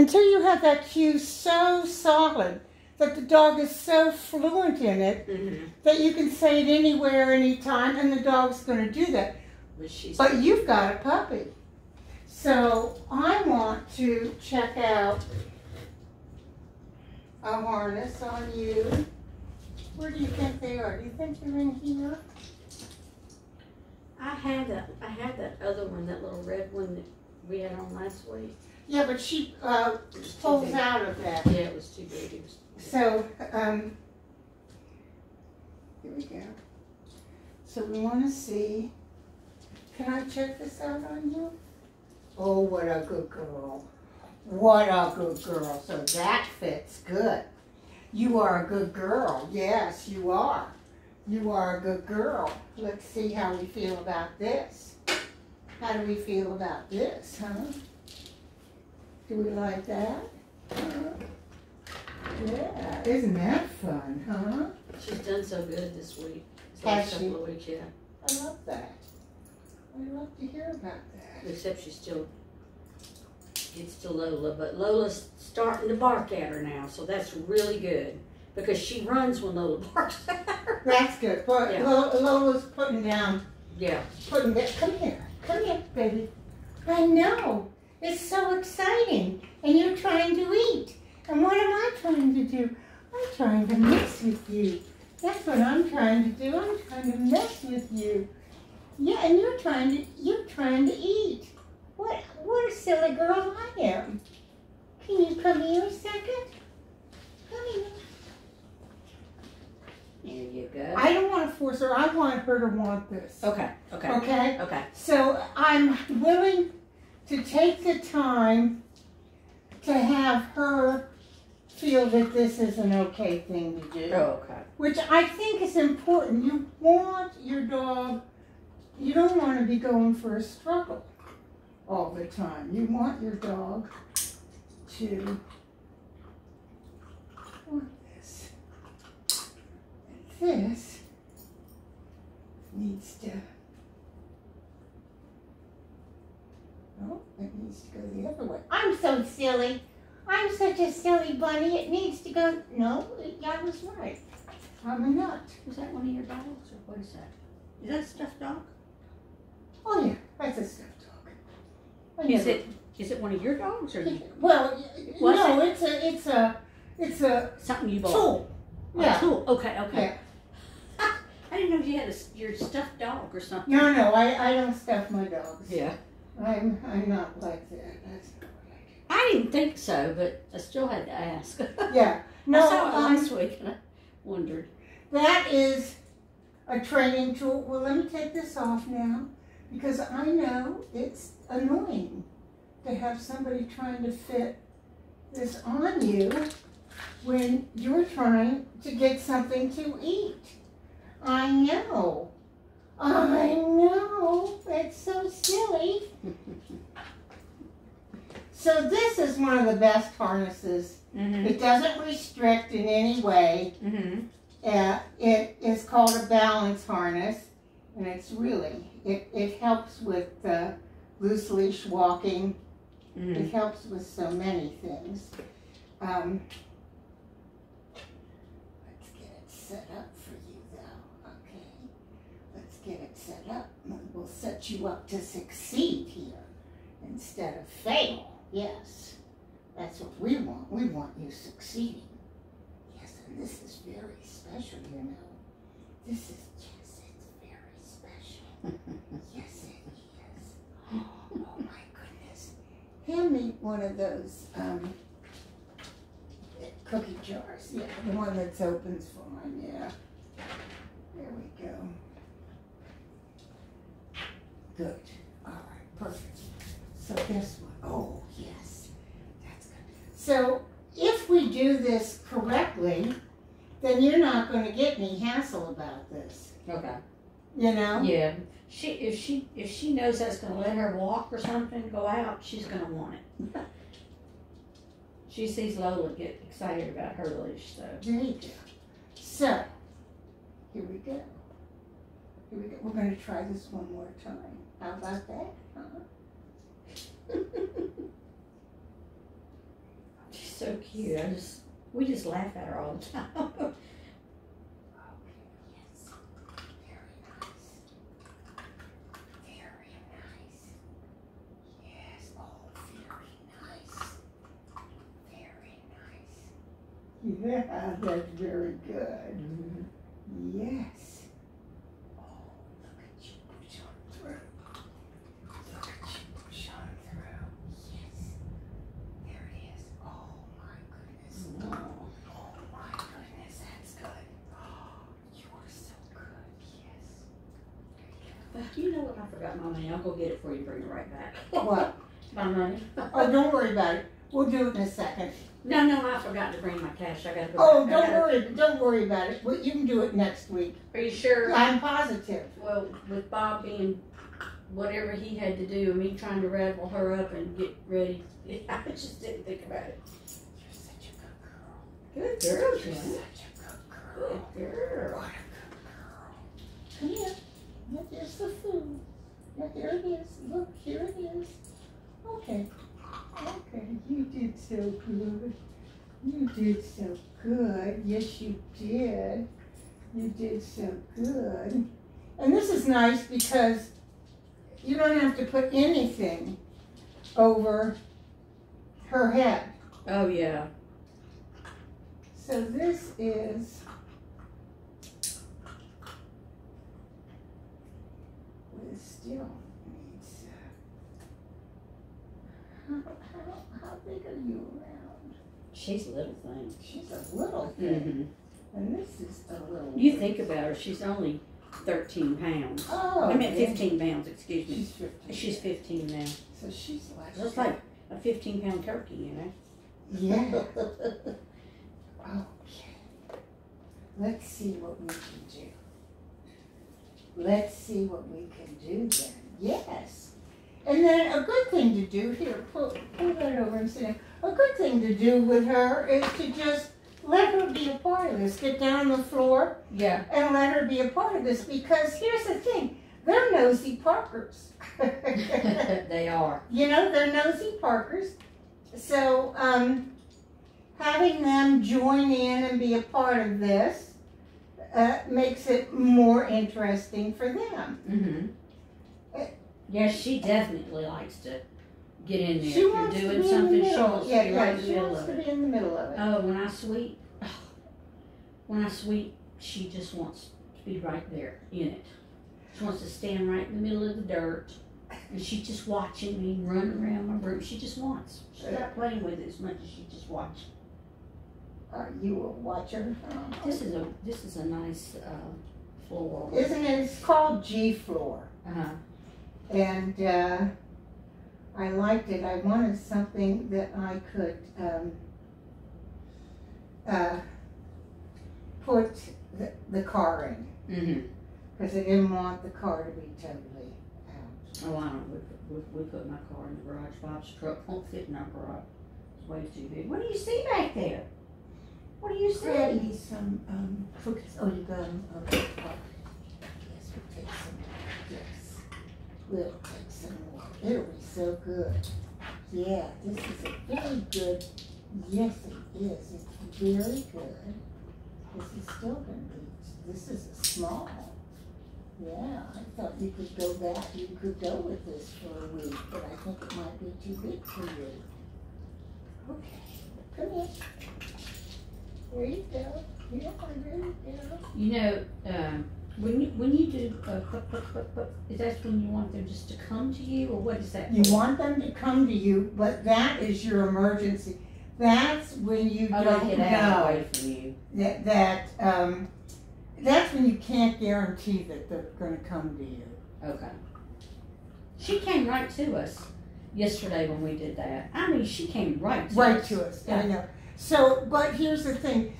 until you have that cue so solid that the dog is so fluent in it that you can say it anywhere, anytime, and the dog's going to do that. But you've got a puppy. So I want to check out a harness on you. Where do you think they are? Do you think they're in here? I had that other one, that little red one that we had on last week. Yeah, but she pulls out of that. Yeah, it was too big. So, here we go. So we want to see, can I check this out on you? Oh, what a good girl. What a good girl. So that fits good. You are a good girl. Yes, you are. You are a good girl. Let's see how we feel about this. How do we feel about this, huh? Do we like that? Yeah, isn't that fun, huh? She's done so good this week. Has she? Couple of weeks, yeah. I love that. I love to hear about that. Except it's still Lola, but Lola's starting to bark at her now, so that's really good because she runs when Lola barks at her. That's good. But Yeah. Lola's putting down. Yeah. Come here, baby. I know. It's so exciting, and you're trying to eat. And what am I trying to do? I'm trying to mess with you. That's what I'm trying to do. I'm trying to mess with you. Yeah, and you're trying to eat. What a silly girl I am. Can you come here a second? Come here. There you go. I don't want to force her. I want her to want this. Okay. Okay? So I'm willing to take the time to have her feel that this is an okay thing to do. Oh, okay. Which I think is important. You want your dog, you don't want to be going for a struggle all the time. You want your dog to want this. And this needs to, oh, it needs to go the other way. I'm so silly. I'm such a silly bunny. It needs to go, no, I was right. I'm a nut. Is that one of your dogs, or what is that? Is that a stuffed dog? Oh yeah, that's a stuffed dog. Is it one of your dogs, or? Well, What's no, it's a Something you bought. tool. Yeah. Tool. Okay. Yeah. I didn't know you had your stuffed dog or something. No, I don't stuff my dogs. Yeah. I'm not like that. That's not what I do. I didn't think so, but I still had to ask. Yeah. No, I saw it last week and I wondered. That is a training tool. Well, let me take this off now because I know it's annoying to have somebody trying to fit this on you when you're trying to get something to eat. I know. It's so silly. So this is one of the best harnesses. It doesn't restrict in any way. It is called a balance harness, and it's really, it helps with loose leash walking. It helps with so many things. Let's get it set up for you though, okay? Let's get it set up. We'll set you up to succeed here instead of fail. Yes, that's what we want. We want you succeeding. Yes, and this is very special, you know. This is, yes, it's very special. Yes, it is. Oh my goodness. Hand me one of those cookie jars. Yeah, the one that's open's fine, yeah. There we go. Good. All right, perfect. So guess what? Oh, yes. That's good. So if we do this correctly, then you're not going to get any hassle about this. Okay. You know? Yeah. If she knows that's going to let her walk or something, go out, she's going to want it. She sees Lola get excited about her leash, so. There you go. So, here we go. Here we go. We're going to try this one more time. How about that? so cute. We just laugh at her all the time. Okay, yes. Very nice. Very nice. Yes, oh, very nice. Very nice. Yeah, that's very good. Mm-hmm. Yes. Oh, look at you push on through. Look at you push on through. Yes. There it is. Oh my goodness. Oh. Oh my goodness, that's good. Oh, you are so good. Yes. You know what? I forgot my money. I'll go get it for you. Bring it right back. What? My money. Oh, don't worry about it. We'll do it in a second. No, I forgot to bring my cash. I gotta go. Oh, back. don't worry about it. You can do it next week. Are you sure? I'm positive. Well, with Bob being whatever he had to do, me trying to rattle her up and get ready, I just didn't think about it. You're such a good girl. Good girl, You're Jen. such a good girl. Good girl. What a good girl. Come here. Look, here's the food. Now, here it is. Look, here it is. Okay. Okay, you did so good. You did so good. Yes, you did. You did so good. And this is nice because you don't have to put anything over her head. Oh yeah. So this is still needs. How big are you around? She's a little thing. She's a little thing, Mm-hmm. and this is a little. You think about her. She's only 13 pounds. Oh, I meant yeah. 15 pounds. Excuse me. She's 15. She's 15 now. So she's like. Looks like a 15-pound turkey, you know. Yeah. Okay. Let's see what we can do. Let's see what we can do then. Yes. And then a good thing to do, here, pull that over and sit down. A good thing to do with her is to just let her be a part of this. Get down on the floor Yeah. and let her be a part of this, because here's the thing, they're nosy Parkers. They are. You know, they're nosy Parkers. So having them join in and be a part of this makes it more interesting for them. Mm-hmm. Yeah, she definitely likes to get in there. She if wants you're to doing be in the something, she middle. wants to Yeah, be right in the she middle wants of to it. be in the middle of it. Oh, when I sweep, she just wants to be right there in it. She wants to stand right in the middle of the dirt, and she's just watching me run around my room. She just wants. She's not playing with it as much as she just watches. Are you a watcher? This is a nice floor. Isn't it? It's called G floor. Uh-huh. And I liked it. I wanted something that I could put the car in, Mm-hmm. because I didn't want the car to be totally out. Oh, I don't. We put my car in the garage. Bob's truck won't fit in our garage. It's way too big. What do you see back there? What do you see? Ready some cookies. Oh, you got them. Okay. Yes, we'll take some. Yes, we'll take some more. It'll be so good. Yeah, this is a very good. Yes, it is. It's very good. This is still going to be. This is a small. Yeah, I thought you could go back. You could go with this for a week, but I think it might be too big for you. Okay, come here. There you go. Yeah, there you go. You know, when you do is that when you want them just to come to you, or what is that? You for? want them to come to you, but that is your emergency. That's when you Oh, don't they get out know away from you. that's when you can't guarantee that they're going to come to you. Okay. She came right to us yesterday when we did that. I mean, she came right to Right us. to us. Yeah. I know. So, but here's the thing.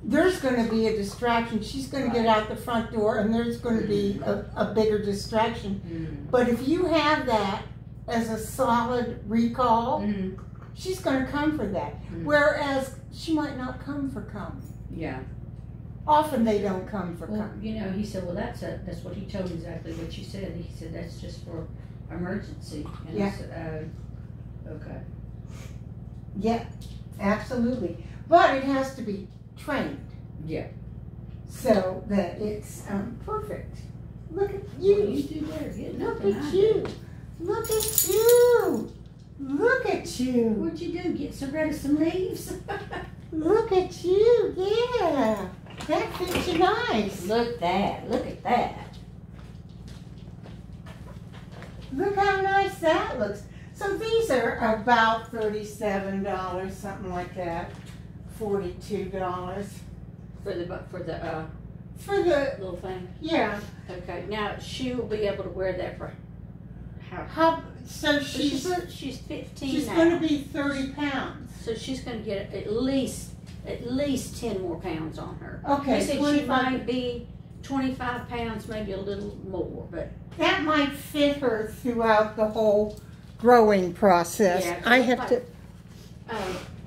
There's going to be a distraction. She's going to get out the front door, and there's going to be a bigger distraction. Mm. But if you have that as a solid recall, she's going to come for that. Whereas she might not come for come. Yeah. Often they don't come for Well, come. you know, he said, well, that's what he told me exactly what you said. He said, that's just for emergency. And Yeah. I said, okay. Yeah, absolutely. But it has to be trained. Yeah. So that it's perfect. Look at Well, you you. do better getting up Look than at I you. do. Look at you. Look at you. What'd you do? Get rid of some leaves? Look at you. Yeah. That fits you nice. Look at that. Look at that. Look how nice that looks. So these are about $37, something like that. $42. For the For the, little thing. yeah. Okay. Now she will be able to wear that for So she's she's 15 now. going to be 30 pounds. So she's going to get at least 10 more pounds on her. Okay, They said she 25. might be 25 pounds, maybe a little more, but That might fit her throughout the whole growing process. Yeah, I have to.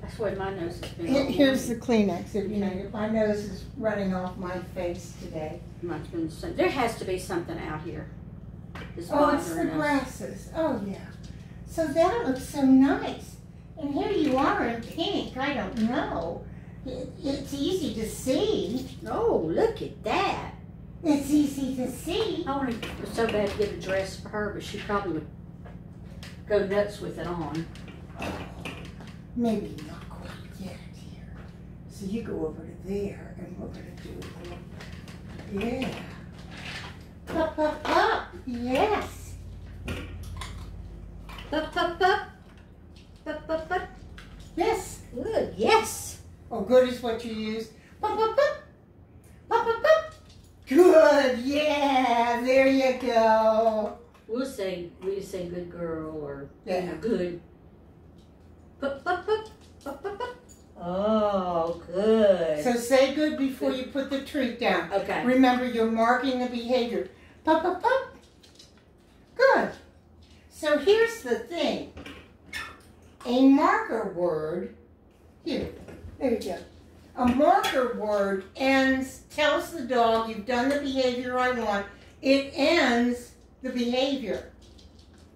that's why my nose has been. Here's the Kleenex. If you know, my nose is running off my face today. Mine's been the same. There has to be something out here. That's Oh, it's the bothering us. grasses. Oh yeah. So that looks so nice. And here you are in pink. I don't know. It's easy to see. Oh, look at that! It's easy to see. I want to so bad to get a dress for her, but she probably would go nuts with it on. Maybe not quite yet here. So you go over to there, and we're going to do a little, yeah. Up, up, up, yes. Up, up, up. Up, up, up. Yes. Good, yes. Oh, good is what you use. Up, up, up. Up, up, up. Good, yeah, there you go. We just say good girl or Yeah. good. Up, up, up. Up, up, up. Oh, good. So say good before you put the treat down. Okay. Remember, you're marking the behavior. Pop, pop, pop. Good. So here's the thing. A marker word, here, there you go. A marker word tells the dog you've done the behavior I want. It ends the behavior.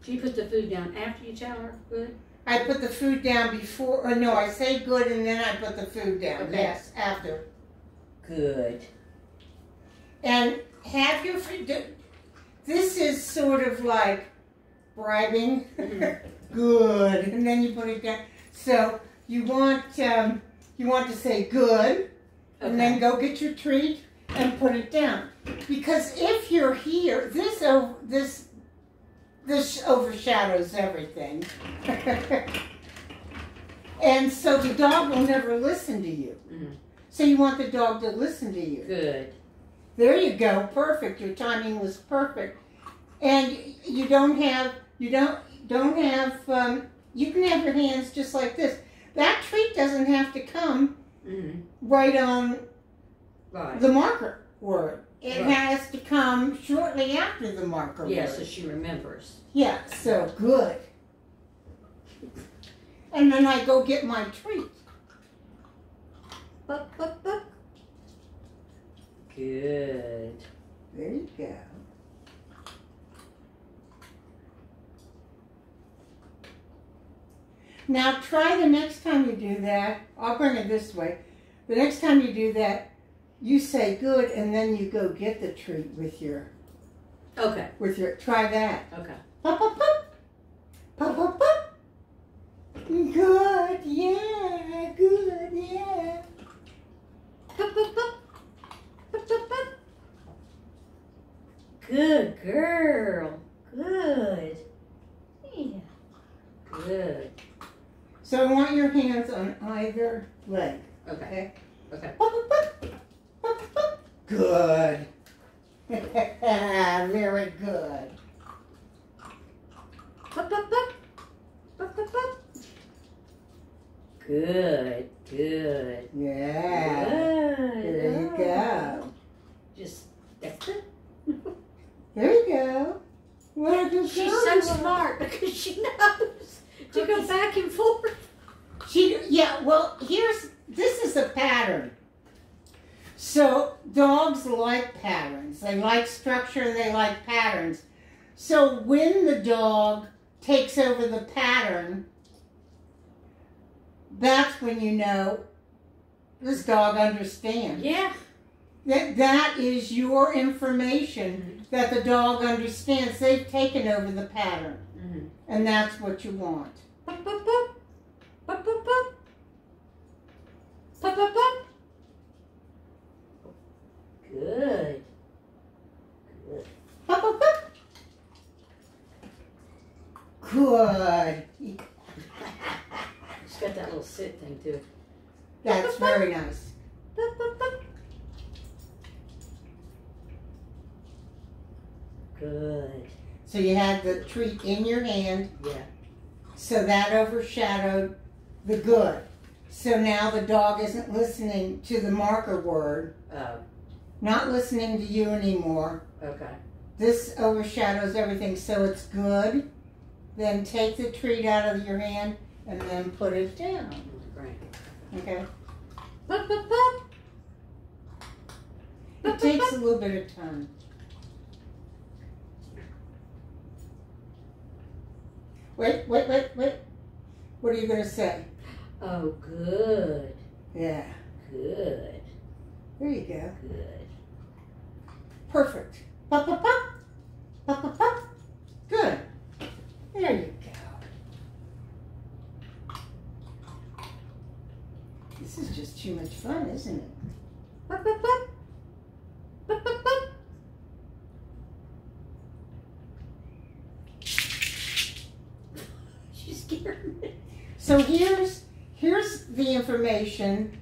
Do you put the food down after you tell her good? I put the food down before, or no, I say good and then I put the food down. Okay. Yes, after. Good. And have your food, this is sort of like bribing. Mm-hmm. Good. And then you put it down. So you want to say good, and then go get your treat and put it down. Because if you're here, this overshadows everything. And so the dog will never listen to you. Mm-hmm. So you want the dog to listen to you. Good. There you go. Perfect. Your timing was perfect. And you can have your hands just like this. That treat doesn't have to come right on the marker word. It has to come shortly after the marker word. Yeah, so she remembers. Yeah, so good. And then I go get my treat. Bup, bup, bup. Good. There you go. Now try the next time you do that. I'll bring it this way. The next time you do that, you say good, and then you go get the treat with your. Okay. Try that. Okay. Pop, pop, pop. Pop, pop, pop. Good, yeah. Good, yeah. Bup, bup, bup. Bup, bup, bup. Good girl. Good. Yeah. Good. So I want your hands on either leg. Okay. Okay. Pop, pop, pop. Pop, pop, pop. Good. Very good. Bup, bup, bup. Bup, bup, bup. Good. Good. Yeah. Good. There you go. Just, that's it. There you go. What a She's so smart because she knows to go back and forth. Well, this is a pattern. So dogs like patterns. They like structure and they like patterns. So when the dog takes over the pattern, that's when you know this dog understands. Yeah. That is your information that the dog understands. They've taken over the pattern. Mm-hmm. And that's what you want. Pup, pup, pup. Pup, pup, pup. Pup, pup, pup. Good. Good. Pup, pup, pup. Good. She's got that little sit thing too. That's very nice. Pup, pup, pup. Good. So you had the treat in your hand. Yeah. So that overshadowed the good. So now the dog isn't listening to the marker word. Oh. Not listening to you anymore. Okay. This overshadows everything, so it's good. Then take the treat out of your hand and then put it down. Great. Okay? Pup, pup, pup. It takes a little bit of time. Wait. What are you going to say? Oh, good. Yeah. Good. There you go. Good. Perfect. Pop, pop, pop. Pop, pop, pop. Good. There you go. This is just too much fun, isn't it? Pup, pup, pup. Pup, pup, pup. She scared me. So here's the information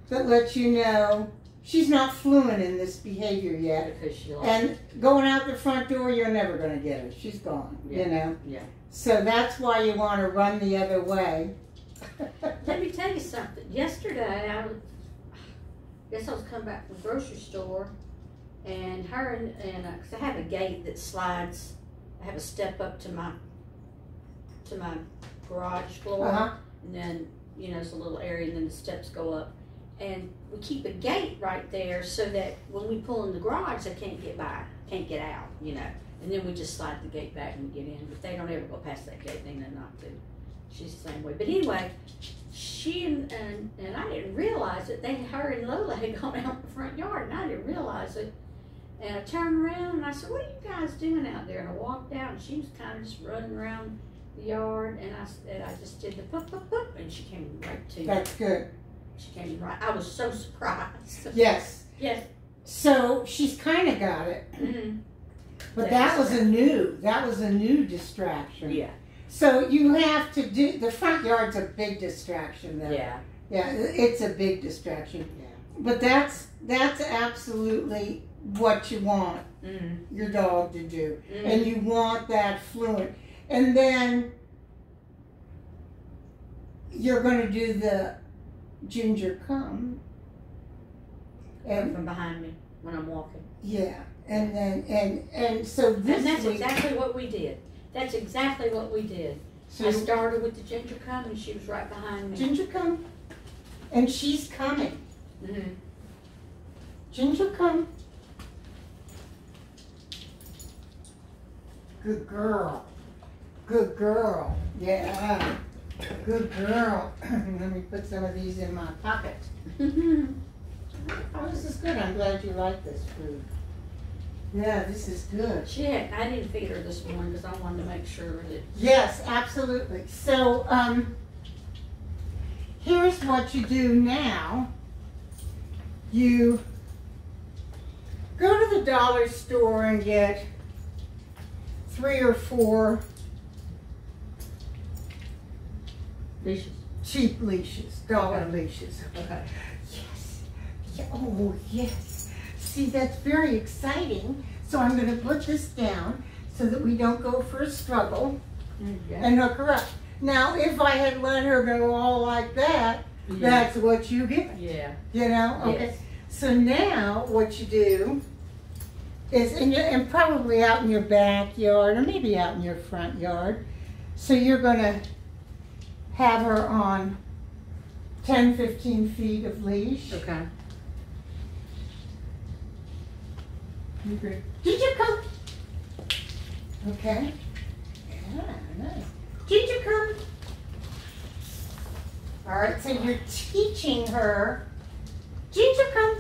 that lets you know she's not fluent in this behavior yet. Because she likes And going out the front door, you're never going to get her. She's gone, you know. Yeah. So that's why you want to run the other way. Let me tell you something. Yesterday, I guess I was coming back from the grocery store, and her and cause I have a gate that slides. I have a step up to my garage floor, and then it's a little area, and then the steps go up. And we keep a gate right there so that when we pull in the garage, they can't get by, can't get out, And then we just slide the gate back and get in. But they don't ever go past that gate. They know not to. She's the same way. But anyway, she and I didn't realize it. Her and Lola had gone out in the front yard, and I didn't realize it. And I turned around and I said, "What are you guys doing out there?" And I walked out, and she was kind of just running around the yard, and I just did the pup, pup, pup, and she came right to me. That's good. She came right. I was so surprised. Yes. Yes. So she's kind of got it. Mm-hmm. But that was a new distraction. Yeah. So you have to do, the front yard's a big distraction though. Yeah. Yeah, it's a big distraction. Yeah. But that's absolutely what you want your dog to do. And you want that fluent. And then you're going to do the Ginger come. And from behind me when I'm walking. yeah. And then, and so this And that's week, exactly what we did. That's exactly what we did. so I started with the Ginger come, and she was right behind me. Ginger come. And she's coming. Mm-hmm. Ginger come. Good girl. Good girl. Yeah. Good girl. Let me put some of these in my pocket. Oh, this is good. I'm glad you like this food. Yeah, this is good. Check. I didn't feed her this morning because I wanted to make sure that. Yes, absolutely. So, here's what you do now. You go to the dollar store and get 3 or 4 Leashes. cheap leashes, dollar Okay. leashes. Okay. Yes. Yeah, oh, yes. See, that's very exciting. So I'm going to put this down so that we don't go for a struggle and hook her up. Now, if I had let her go all like that, that's what you get. Yeah. You know? Okay. Yes. So now what you do is, and probably out in your backyard or maybe out in your front yard, so you're going to have her on 10, 15 feet of leash. Okay. Did you come? Okay. Yeah, nice. Did you come? All right, so you're teaching her. Ginger, come.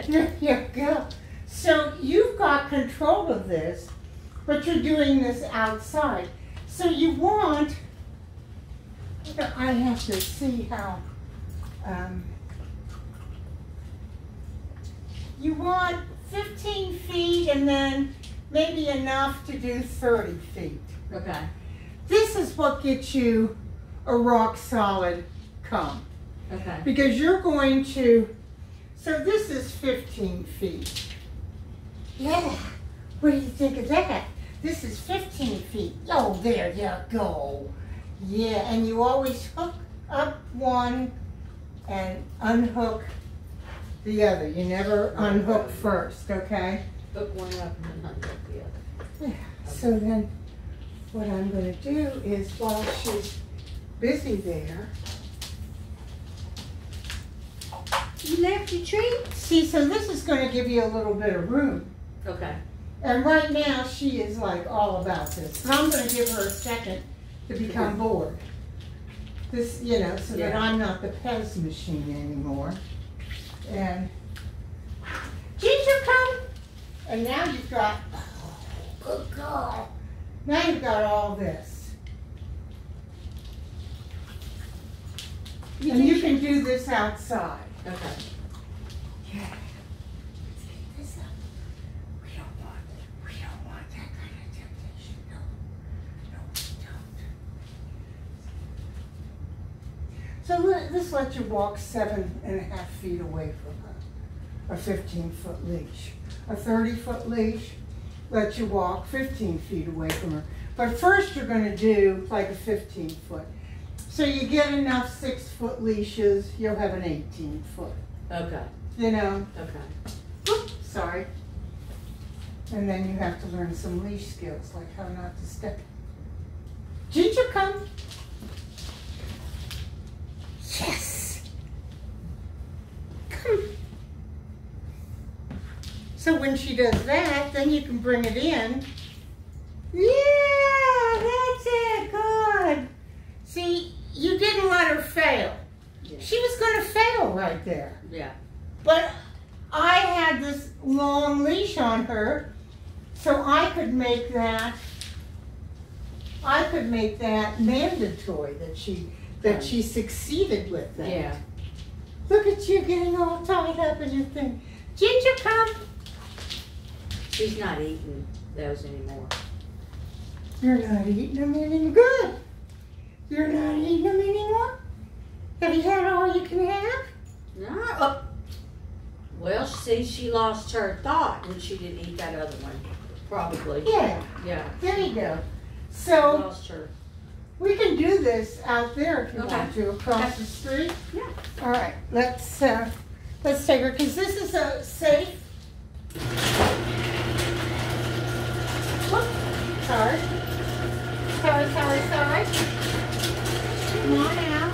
There you go. So you've got control of this, but you're doing this outside. So you want, I have to see how, you want 15 feet and then maybe enough to do 30 feet. Okay. This is what gets you a rock solid comb. Okay. Because you're going to, so this is 15 feet. Yeah, what do you think of that? This is 15 feet. Oh, there you go. Yeah, and you always hook up one and unhook the other. You never unhook first, okay? Hook one up and then unhook the other. Yeah. So then what I'm going to do is while she's busy there, You left your treat? see, so this is going to give you a little bit of room. Okay. And right now, she is like all about this. But I'm going to give her a second to become bored. This, you know, so that I'm not the Pez machine anymore. And Ginger, come. And now you've got, oh, good girl. Now you've got all this. And you can do this outside. Okay. Yeah. Let's get this up. We don't want that kind of temptation. No, we don't. So this lets you walk 7.5 feet away from her. A 15-foot leash. A 30-foot leash lets you walk 15 feet away from her. But first you're going to do like a 15-foot. So you get enough 6-foot leashes, you'll have an 18-foot. Okay. You know? Okay. Oops, sorry. And then you have to learn some leash skills, like how not to step. Ginger, come. Yes. Come. So when she does that, then you can bring it in. Yeah, that's it. Good. See, you didn't let her fail. Yeah. She was going to fail right there. Yeah. But I had this long leash on her, so I could make that mandatory that she succeeded with that. Yeah. Look at you getting all tied up in your thing. Ginger, come. She's not eating those anymore. You're not eating them anymore. Good. You're not eating them anymore? Have you had all you can have? No. Oh. Well, see, she lost her thought when she didn't eat that other one. Probably. Yeah. Yeah. There you go. She So lost her. we can do this out there if you Okay. want to, across the street. Yeah. All right, let's take her, because this is a safe. Whoop, sorry. Sorry. Come on out.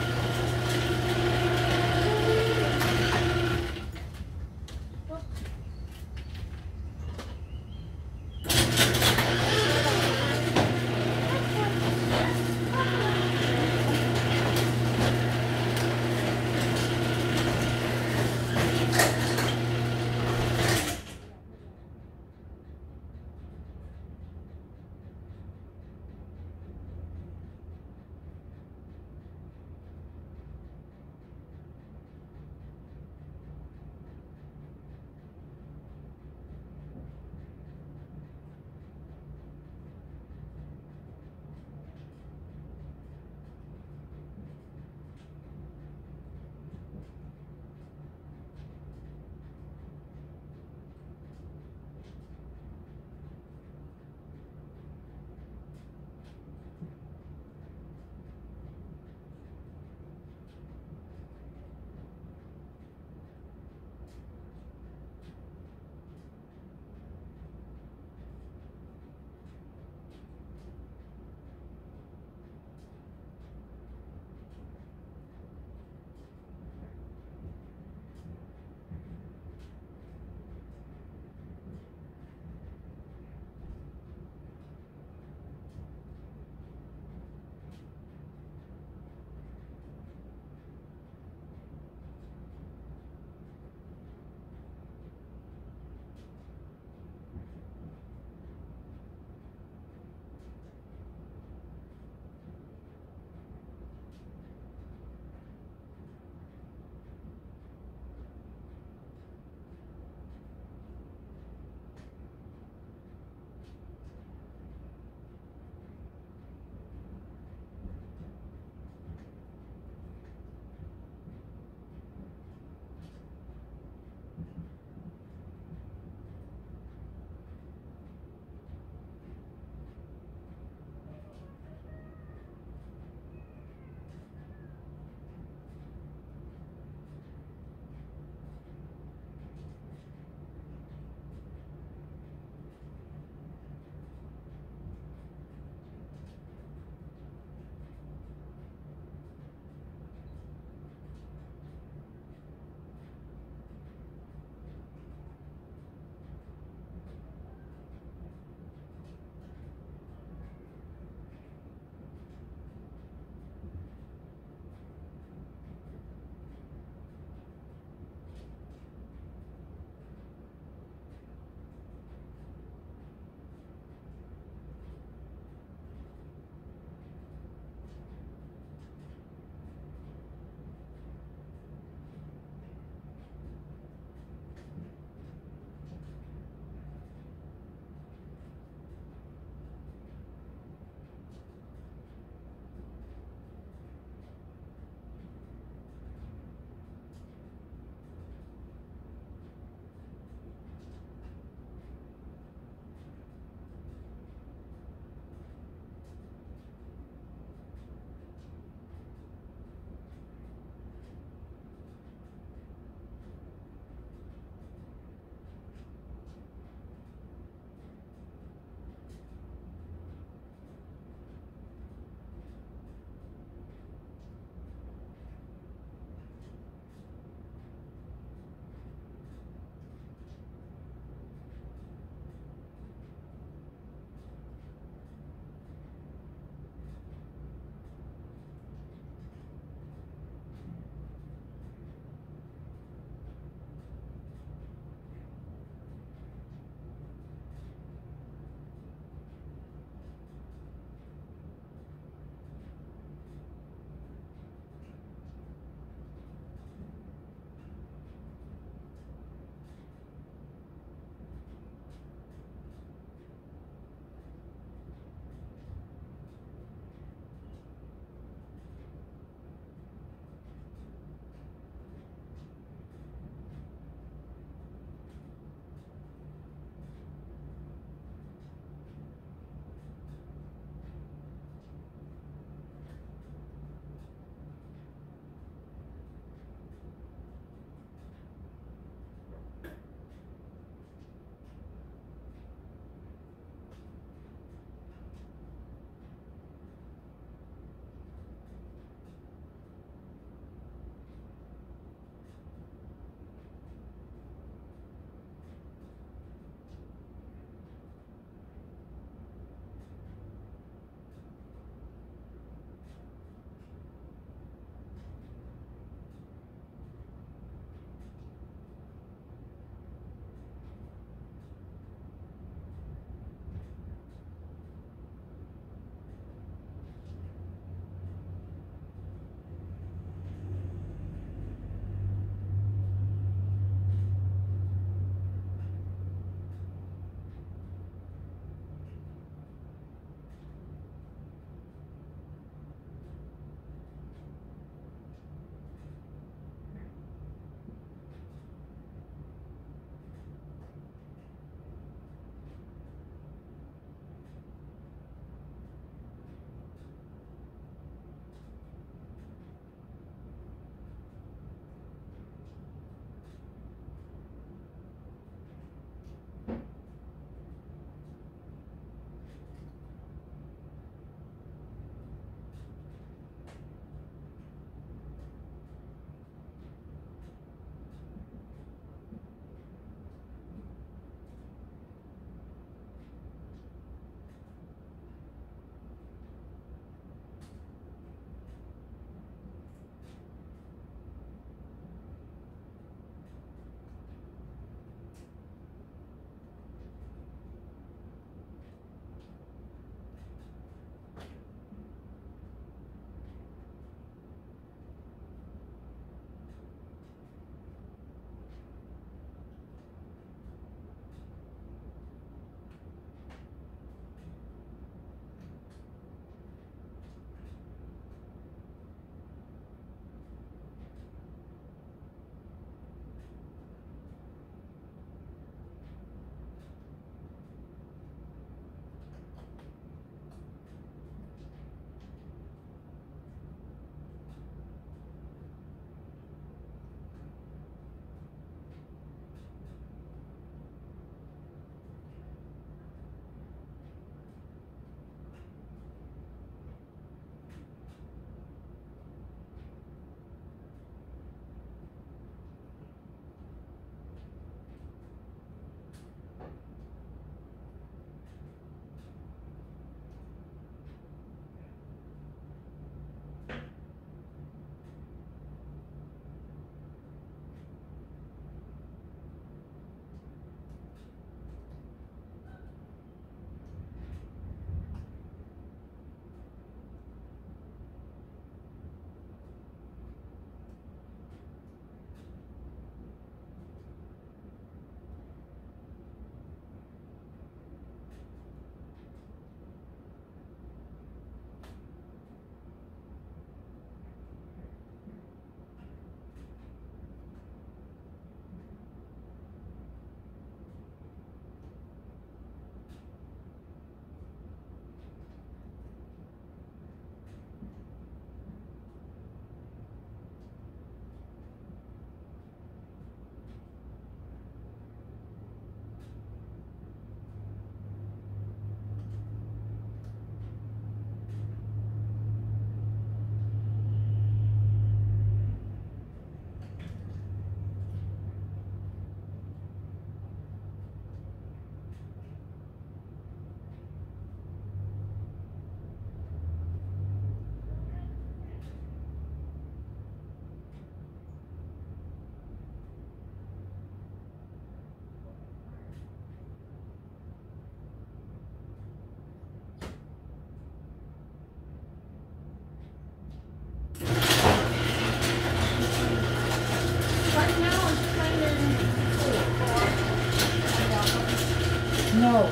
No.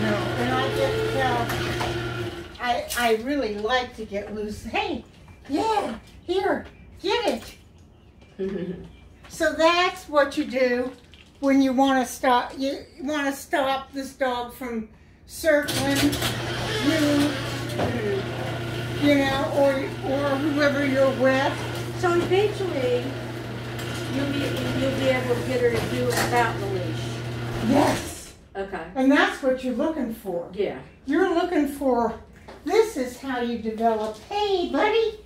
No. And I really like to get loose. Hey, yeah, here, get it. So that's what you do when you want to stop. You want to stop this dog from circling you know, or whoever you're with. So eventually, you'll be able to get her to do it without the leash. Yes. Okay. And that's what you're looking for. Yeah. You're looking for, this is how you develop, hey buddy,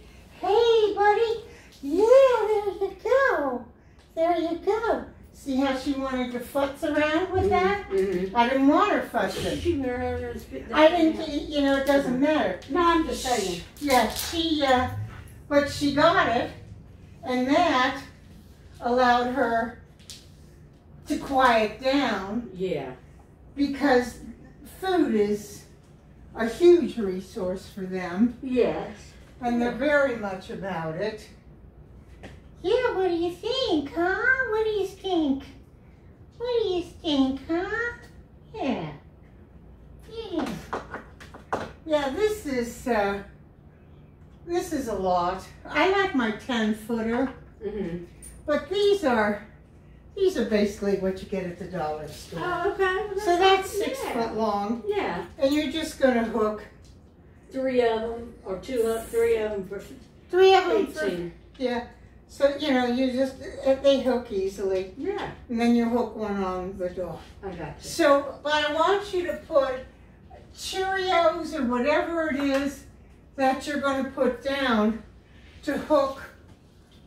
yeah, there you go. There you go. See how she wanted to futz around with that? Mm-hmm. I didn't want her futzing. I didn't, you know, it doesn't matter. No, I'm just saying. Yeah, but she got it, and that allowed her to quiet down. Yeah. Because food is a huge resource for them. Yes. And they're very much about it. Yeah, what do you think, huh? What do you think? What do you think, huh? Yeah. Yeah. Yeah, this is a lot. I like my 10-footer. Mm-hmm. But these are basically what you get at the dollar store. Oh, okay. So that's 6 foot long. Yeah. And you're just gonna hook 3 of them, or 3 of them for 3 of them 18. yeah. So, you know, they hook easily. Yeah. And then you hook one on the dog. I got you. So, but I want you to put Cheerios or whatever it is that you're going to put down to hook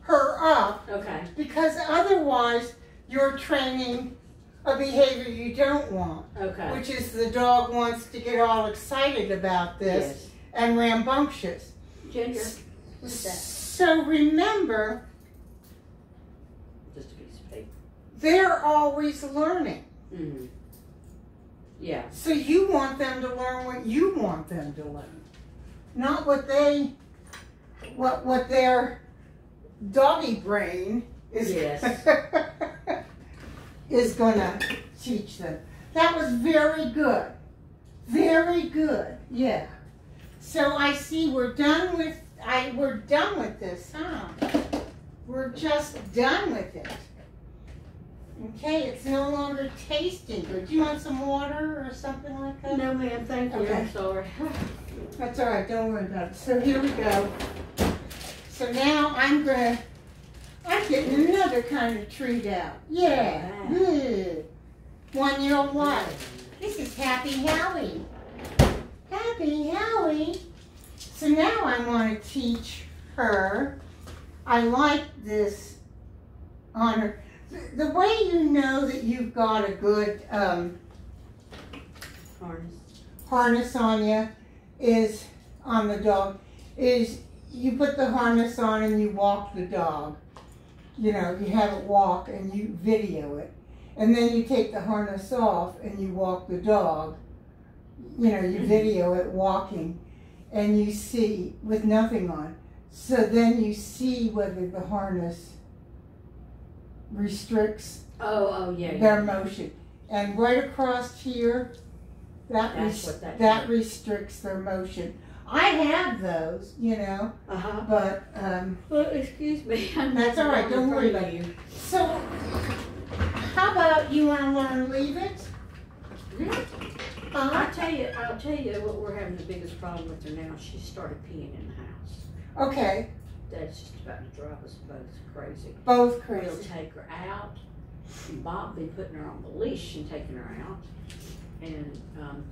her up. Okay. Because otherwise, you're training a behavior you don't want. Okay. Which is the dog wants to get all excited about this and rambunctious. Ginger, what's that? So remember, Just a piece of paper. they're always learning. Mm-hmm. Yeah. So you want them to learn what you want them to learn. Not what their doggy brain is, is gonna teach them. That was very good. Very good. Yeah. So I see we're done with this, huh? We're just done with it. Okay, it's no longer tasting good. Do you want some water or something like that? No, ma'am, thank you. Okay. I'm sorry. That's all right, don't worry about it. So here we go. So now I'm getting another kind of treat out. Yeah, good. One you'll like. This is Happy Howie. Happy Howie. So now I want to teach her. I like this on her. The way you know that you've got a good harness on you is on the dog is you put the harness on and you walk the dog. You know, you have it walk and you video it. And then you take the harness off and you walk the dog. You know, you video it walking and you see with nothing on. So then you see whether the harness restricts their motion. And right across here, that restricts their motion. I have those, you know, but well, excuse me. That's all right. Don't worry about you. So, how about you want to learn leave it? Yeah. I'll tell you what we're having the biggest problem with her now. She started peeing in the house. Okay. That's just about to drive us both crazy. Both crazy. We'll take her out. And Bob been putting her on the leash and taking her out. And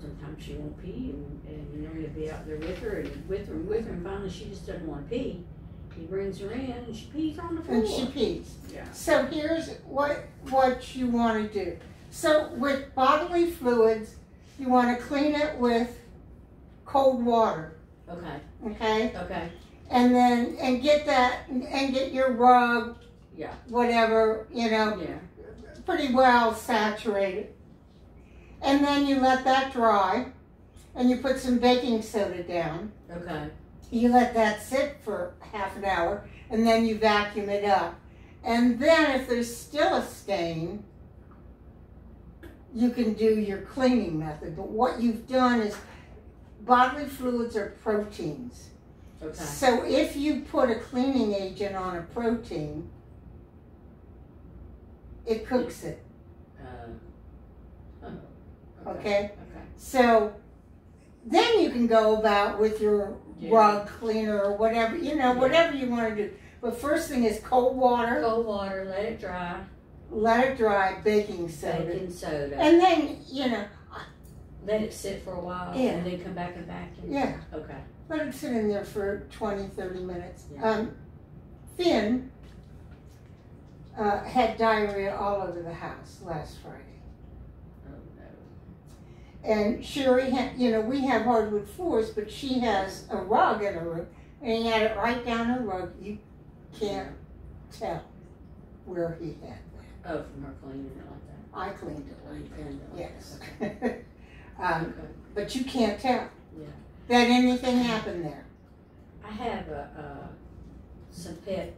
sometimes she won't pee, and you know, he'll be out there with her, and finally she just doesn't want to pee. He brings her in, and she pees on the floor. And she pees. Yeah. So here's what you want to do. So with bodily fluids, you want to clean it with cold water. Okay. Okay? Okay. And then, get your rug, whatever, you know, pretty well saturated. And then you let that dry, and you put some baking soda down. Okay. You let that sit for half an hour, and then you vacuum it up. And then if there's still a stain, you can do your cleaning method. But what you've done is bodily fluids are proteins. Okay. So if you put a cleaning agent on a protein, it cooks it. Okay. Okay. So then you can go about with your rug cleaner or whatever, whatever you want to do. But first thing is cold water. Cold water, let it dry. Let it dry, baking soda. Baking soda. And then, let it sit for a while Yeah. and then come back and vacuum. Yeah. Okay. let it sit in there for 20, 30 minutes. Yeah. Finn had diarrhea all over the house last Friday. And Sherry had, we have hardwood floors, but she has a rug in her room, and he had it right down her rug. You can't tell where he had that. Oh, from her cleaning it like that. I cleaned it like that, yes. Okay. But you can't tell Yeah. that anything happened there. I have some pet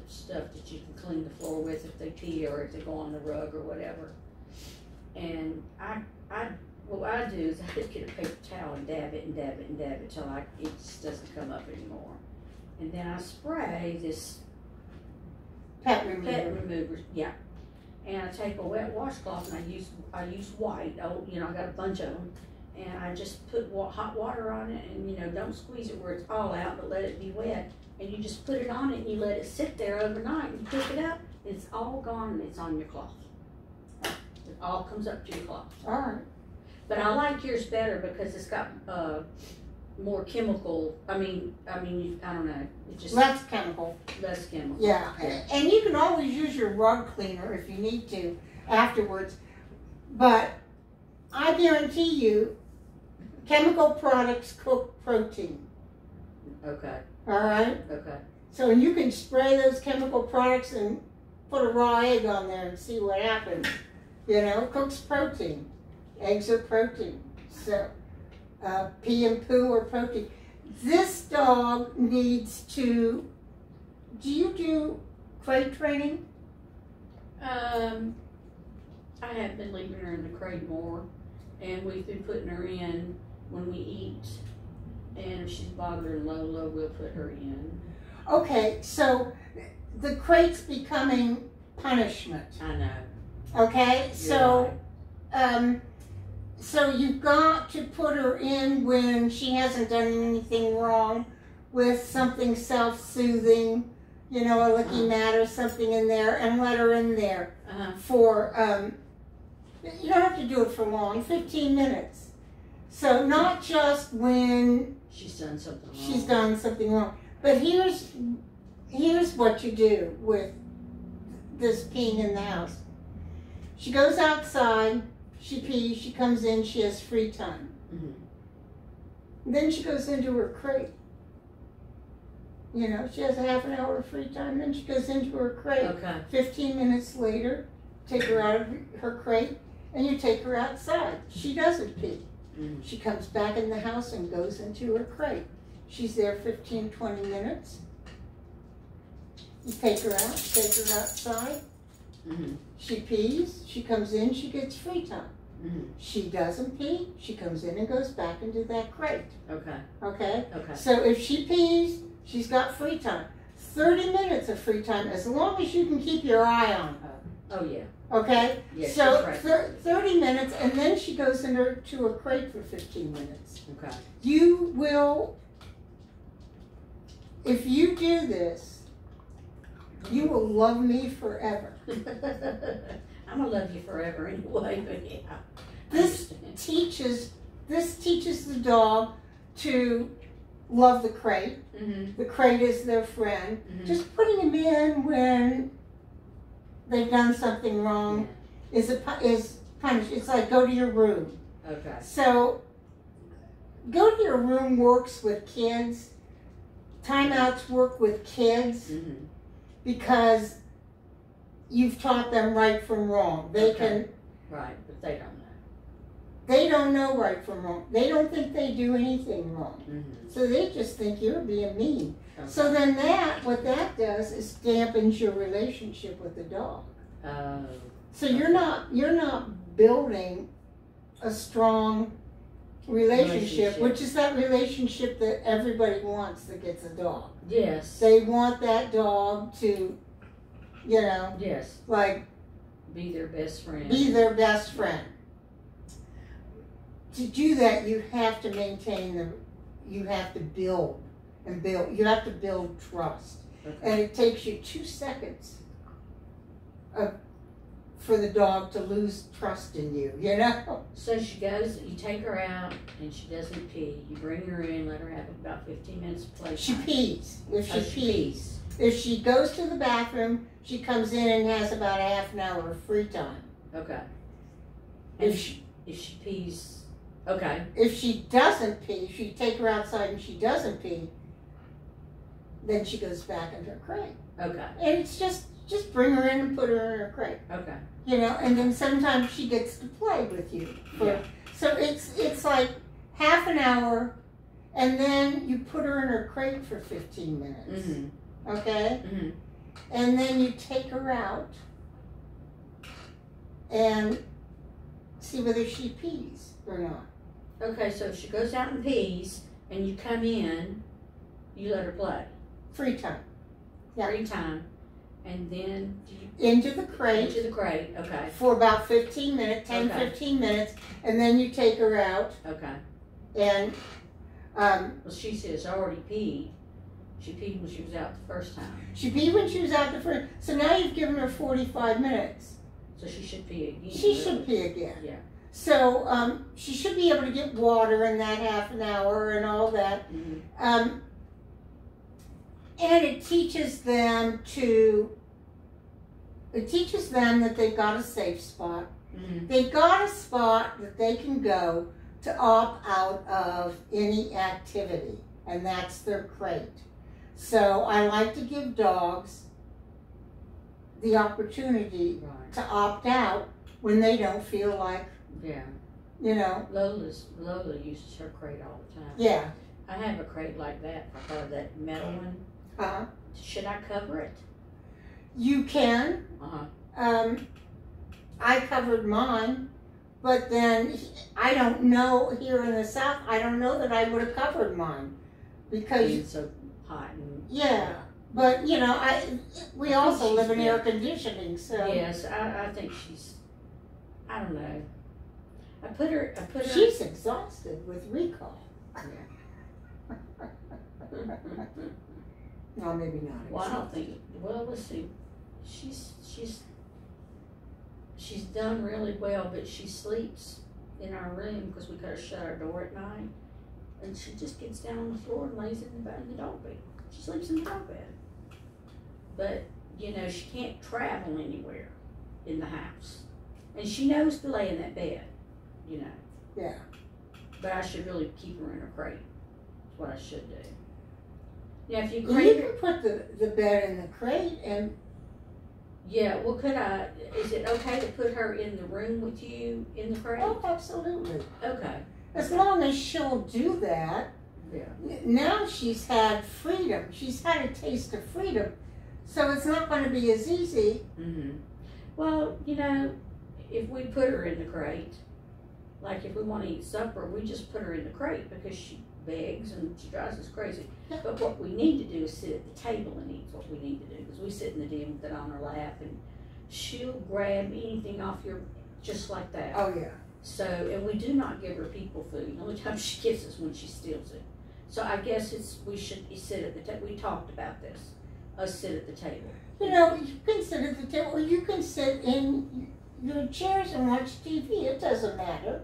stuff that you can clean the floor with if they pee or if they go on the rug or whatever. And what I do is I just get a paper towel and dab it and dab it and dab it till it just doesn't come up anymore. And then I spray this Pet remover. Yeah. And I take a wet washcloth and I use white. I got a bunch of them, and I just put hot water on it, and don't squeeze it where it's all out, but let it be wet. And you just put it on it and you let it sit there overnight. And you pick it up, and it's all gone, and it's on your cloth. It all comes up to your cloth. All right. But I like yours better because it's got more chemical. I don't know. It's just less chemical. Less chemical. Yeah. And you can always use your rug cleaner if you need to afterwards. But I guarantee you, chemical products cook protein. Okay. All right? Okay. So you can spray those chemical products and put a raw egg on there and see what happens. Cooks protein. Eggs are protein. So pee and poo are protein. This dog needs to, do you do crate training? I have been leaving her in the crate more, and we've been putting her in when we eat, and if she's bothering Lola, we'll put her in. Okay, so the crate's becoming punishment. I know. Okay, You're so right. So you've got to put her in when she hasn't done anything wrong with something self-soothing, a licking mat or something in there, and let her in there for, you don't have to do it for long, 15 minutes. So not just when she's done something wrong. She's done something wrong. But here's what you do with this peeing in the house. She goes outside, she pees, she comes in, she has free time. Mm-hmm. Then she goes into her crate. She has a half an hour of free time, then she goes into her crate. Okay. 15 minutes later, take her out of her crate, and you take her outside. She doesn't pee. Mm-hmm. She comes back in the house and goes into her crate. She's there 15, 20 minutes. You take her out, take her outside. Mm-hmm. She pees, she comes in, she gets free time. Mm-hmm. She doesn't pee, she comes in and goes back into that crate. Okay. Okay? Okay. So if she pees, she's got free time. 30 minutes of free time, as long as you can keep your eye on her. Oh, yeah. Okay? Yeah, so she's right. 30 minutes, and then she goes into a crate for 15 minutes. Okay. You will, if you do this, you will love me forever. I'm gonna love you forever anyway, but yeah. This teaches the dog to love the crate. Mm-hmm. The crate is their friend. Mm-hmm. Just putting them in when they've done something wrong is punished. It's like go to your room. Okay. So go to your room works with kids. Timeouts work with kids. Mm-hmm. Because you've taught them right from wrong. They can. Right, but they don't know. They don't know right from wrong. They don't think they do anything wrong. Mm-hmm. So they just think you're being mean. Okay. So then what that does is dampens your relationship with the dog. So you're not building a strong relationship, which is that relationship that everybody wants that gets a dog. Yes. They want that dog to, Yes. like, be their best friend. Be their best friend. To do that, you have to maintain you have to build and build. You have to build trust. Okay. And it takes you 2 seconds for the dog to lose trust in you, So she goes, you take her out and she doesn't pee. You bring her in, let her have about 15 minutes of play time. She pees. If she pees. If she goes to the bathroom, she comes in and has about a half an hour of free time. Okay. And if she pees, okay. If she doesn't pee, if you take her outside and she doesn't pee, then she goes back into her crate. Okay. And it's just bring her in and put her in her crate. Okay. And then sometimes she gets to play with you. Yeah. So it's like half an hour, and then you put her in her crate for 15 minutes. Mm-hmm. Okay? Mm-hmm. And then you take her out and see whether she pees or not. Okay, so if she goes out and pees, and you come in, you let her play. Free time. Yeah. Free time. And then into the crate. Into the crate, okay. For about 15 minutes, 10, okay. 15 minutes, and then you take her out. Okay. And, well, she says she already peed. She peed when she was out the first time. She peed when she was out the first, so now you've given her 45 minutes. So she should pee again. She should pee again. Yeah. So, she should be able to get water in that half an hour and all that. Mm-hmm. And it teaches them that they've got a safe spot. Mm-hmm. They've got a spot that they can go to opt out of any activity, and that's their crate. So I like to give dogs the opportunity to opt out when they don't feel like, Lola uses her crate all the time. Yeah. I have a crate like that for her, that metal one. Uh-huh. Should I cover it? You can. Uh-huh. I covered mine, but then I don't know, here in the South, I don't know that I would have covered mine. Because it's so hot. Yeah. But, we also live in air conditioning, so. Yes, I think she's, I don't know. I put her. She's exhausted with recall. Yeah. No, maybe not. Well, I don't think. Well, let's see. She's done really well, but she sleeps in our room because we gotta shut our door at night, and she just gets down on the floor and lays in the dog bed. She sleeps in the dog bed. But she can't travel anywhere in the house, and she knows to lay in that bed. Yeah. But I should really keep her in her crate. That's what I should do. Now, if you can put the bed in the crate and. Yeah, well, is it okay to put her in the room with you in the crate? Oh, absolutely. Okay. As long as she'll do that. Yeah. Now she's had freedom. She's had a taste of freedom. So it's not going to be as easy. Mm-hmm. Well, if we put her in the crate, like if we want to eat supper, we just put her in the crate because she begs and she drives us crazy. But what we need to do is sit at the table and eat. What we need to do, because we sit in the den with it on her lap, and she'll grab anything off just like that. Oh yeah. So, and we do not give her people food. The only time she gives us when she steals it. So I guess we should sit at the table. We talked about this. Us sit at the table. You can sit at the table, or you can sit in your chairs and watch TV. It doesn't matter.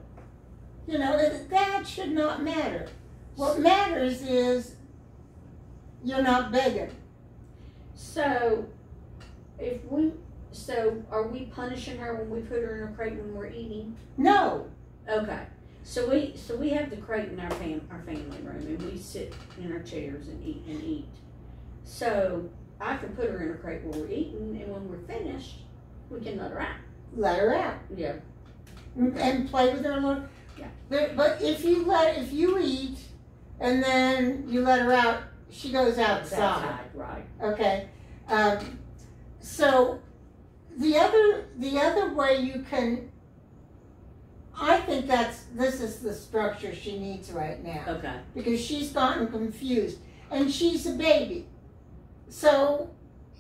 That should not matter. What matters is you're not begging. So, are we punishing her when we put her in a crate when we're eating? No. Okay. So we have the crate in our family room, and we sit in our chairs and eat. So I can put her in a crate when we're eating, and when we're finished, we can let her out. Let her out. Yeah. And play with her a little. Yeah. But if you eat, and then you let her out, she goes outside. Right. Okay. So the other way you can, I think this is the structure she needs right now. Okay. Because she's gotten confused. And she's a baby. So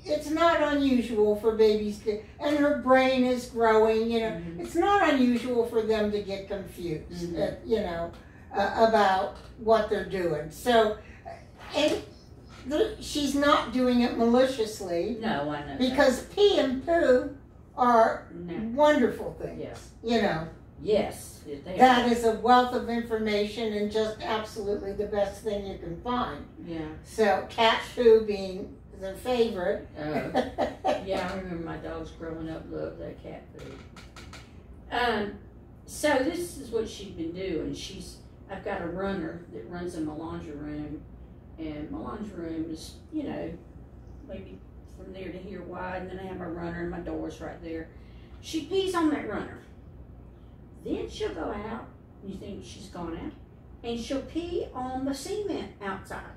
it's not unusual for babies to, and her brain is growing, you know. Mm-hmm. It's not unusual for them to get confused, mm-hmm. You know, about what they're doing. So, and she's not doing it maliciously. No, I know. Because pee and poo are wonderful things. Yes. You know. Yes. That is a wealth of information and just absolutely the best thing you can find. Yeah. So cat poo being their favorite. Yeah, I remember my dogs growing up loved that cat food. So this is what she's been doing. I've got a runner that runs in my laundry room, and my laundry room is, you know, maybe from there to here wide, and then I have my runner and my door's right there. She pees on that runner. Then she'll go out, you think she's gone out, and she'll pee on the cement outside.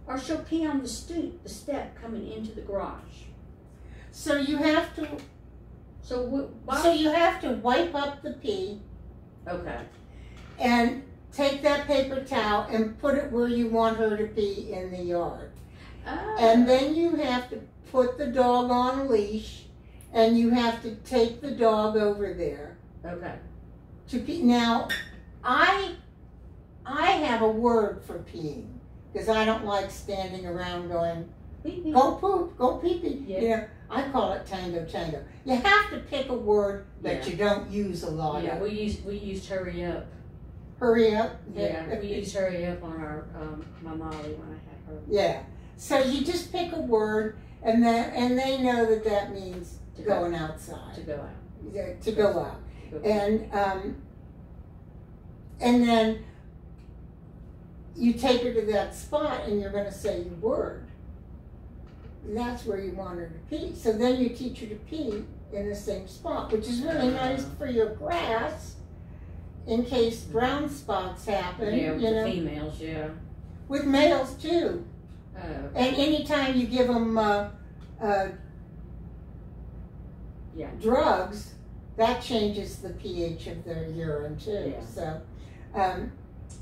Or she'll pee on the stoop, the step coming into the garage. So you have to. So you have to wipe up the pee. Okay. And take that paper towel and put it where you want her to pee in the yard. Oh. And then you have to put the dog on a leash, and you have to take the dog over there. Okay. To pee. Now, I have a word for peeing. Because I don't like standing around going, pee-pee. Go poop, go pee-pee. Yeah. You know, I call it tango, tango. You have to pick a word that you don't use a lot. Yeah, we used hurry up. Hurry up? Yeah, we used hurry up on our my Molly when I had her. Yeah. So you just pick a word, and they know that means going outside. To go out. Yeah, to go out. And then you take her to that spot and you're going to say your word. And that's where you want her to pee. So then you teach her to pee in the same spot, which is really nice for your grass in case brown spots happen. Yeah, with the females, yeah. With males too. Oh, okay. And anytime you give them drugs, that changes the pH of their urine too. Yeah. So,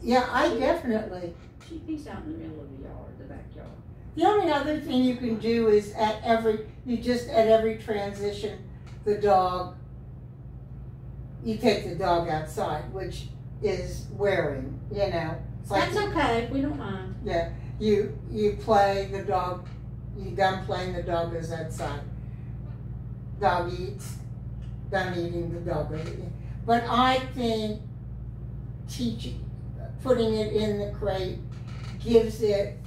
yeah, I definitely. She pees out in the middle of the yard, the backyard. The only other thing you can do is at every transition, you take the dog outside, which is wearing, you know. It's like, that's okay, we don't mind. Yeah, you play the dog, you done playing, the dog goes outside. Dog eats, done eating, the dog goes eating. But I think putting it in the crate gives it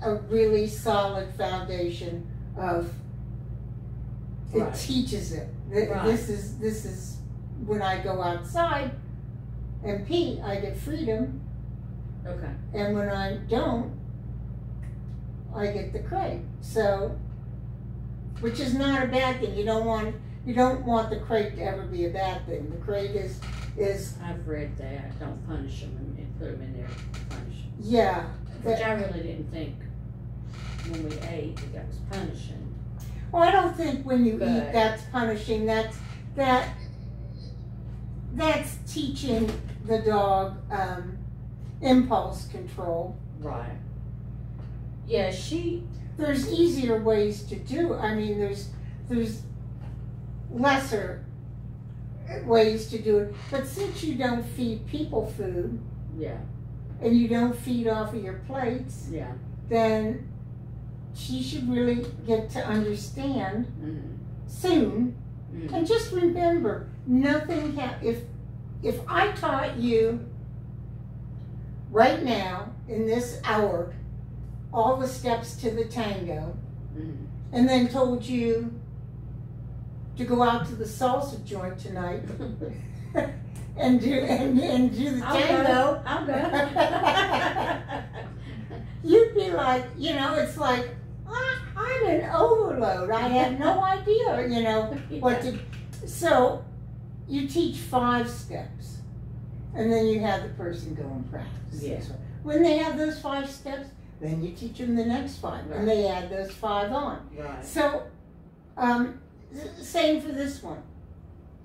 a really solid foundation of, it teaches it. Right. This is when I go outside and pee, I get freedom. Okay. And when I don't, I get the crate. So, which is not a bad thing. You don't want the crate to ever be a bad thing. The crate is. I've read that. Don't punish them and put them in there to punish them. Yeah. Which I really didn't think when we ate that was punishing. Well, I don't think when you eat that's punishing. That's teaching the dog impulse control. Right. Yeah, there's easier ways to do it. I mean, there's lesser ways to do it. But since you don't feed people food, and you don't feed off of your plates, then she should really get to understand soon. And just remember, nothing if I taught you right now in this hour all the steps to the tango, and then told you to go out to the salsa joint tonight and do the tango, I'll go. You'd be like, it's like, I'm in overload. I have no idea, what to. So you teach 5 steps, and then you have the person go and practice. Yeah. When they have those 5 steps, then you teach them the next 5, and they add those 5 on. Right. So same for this one.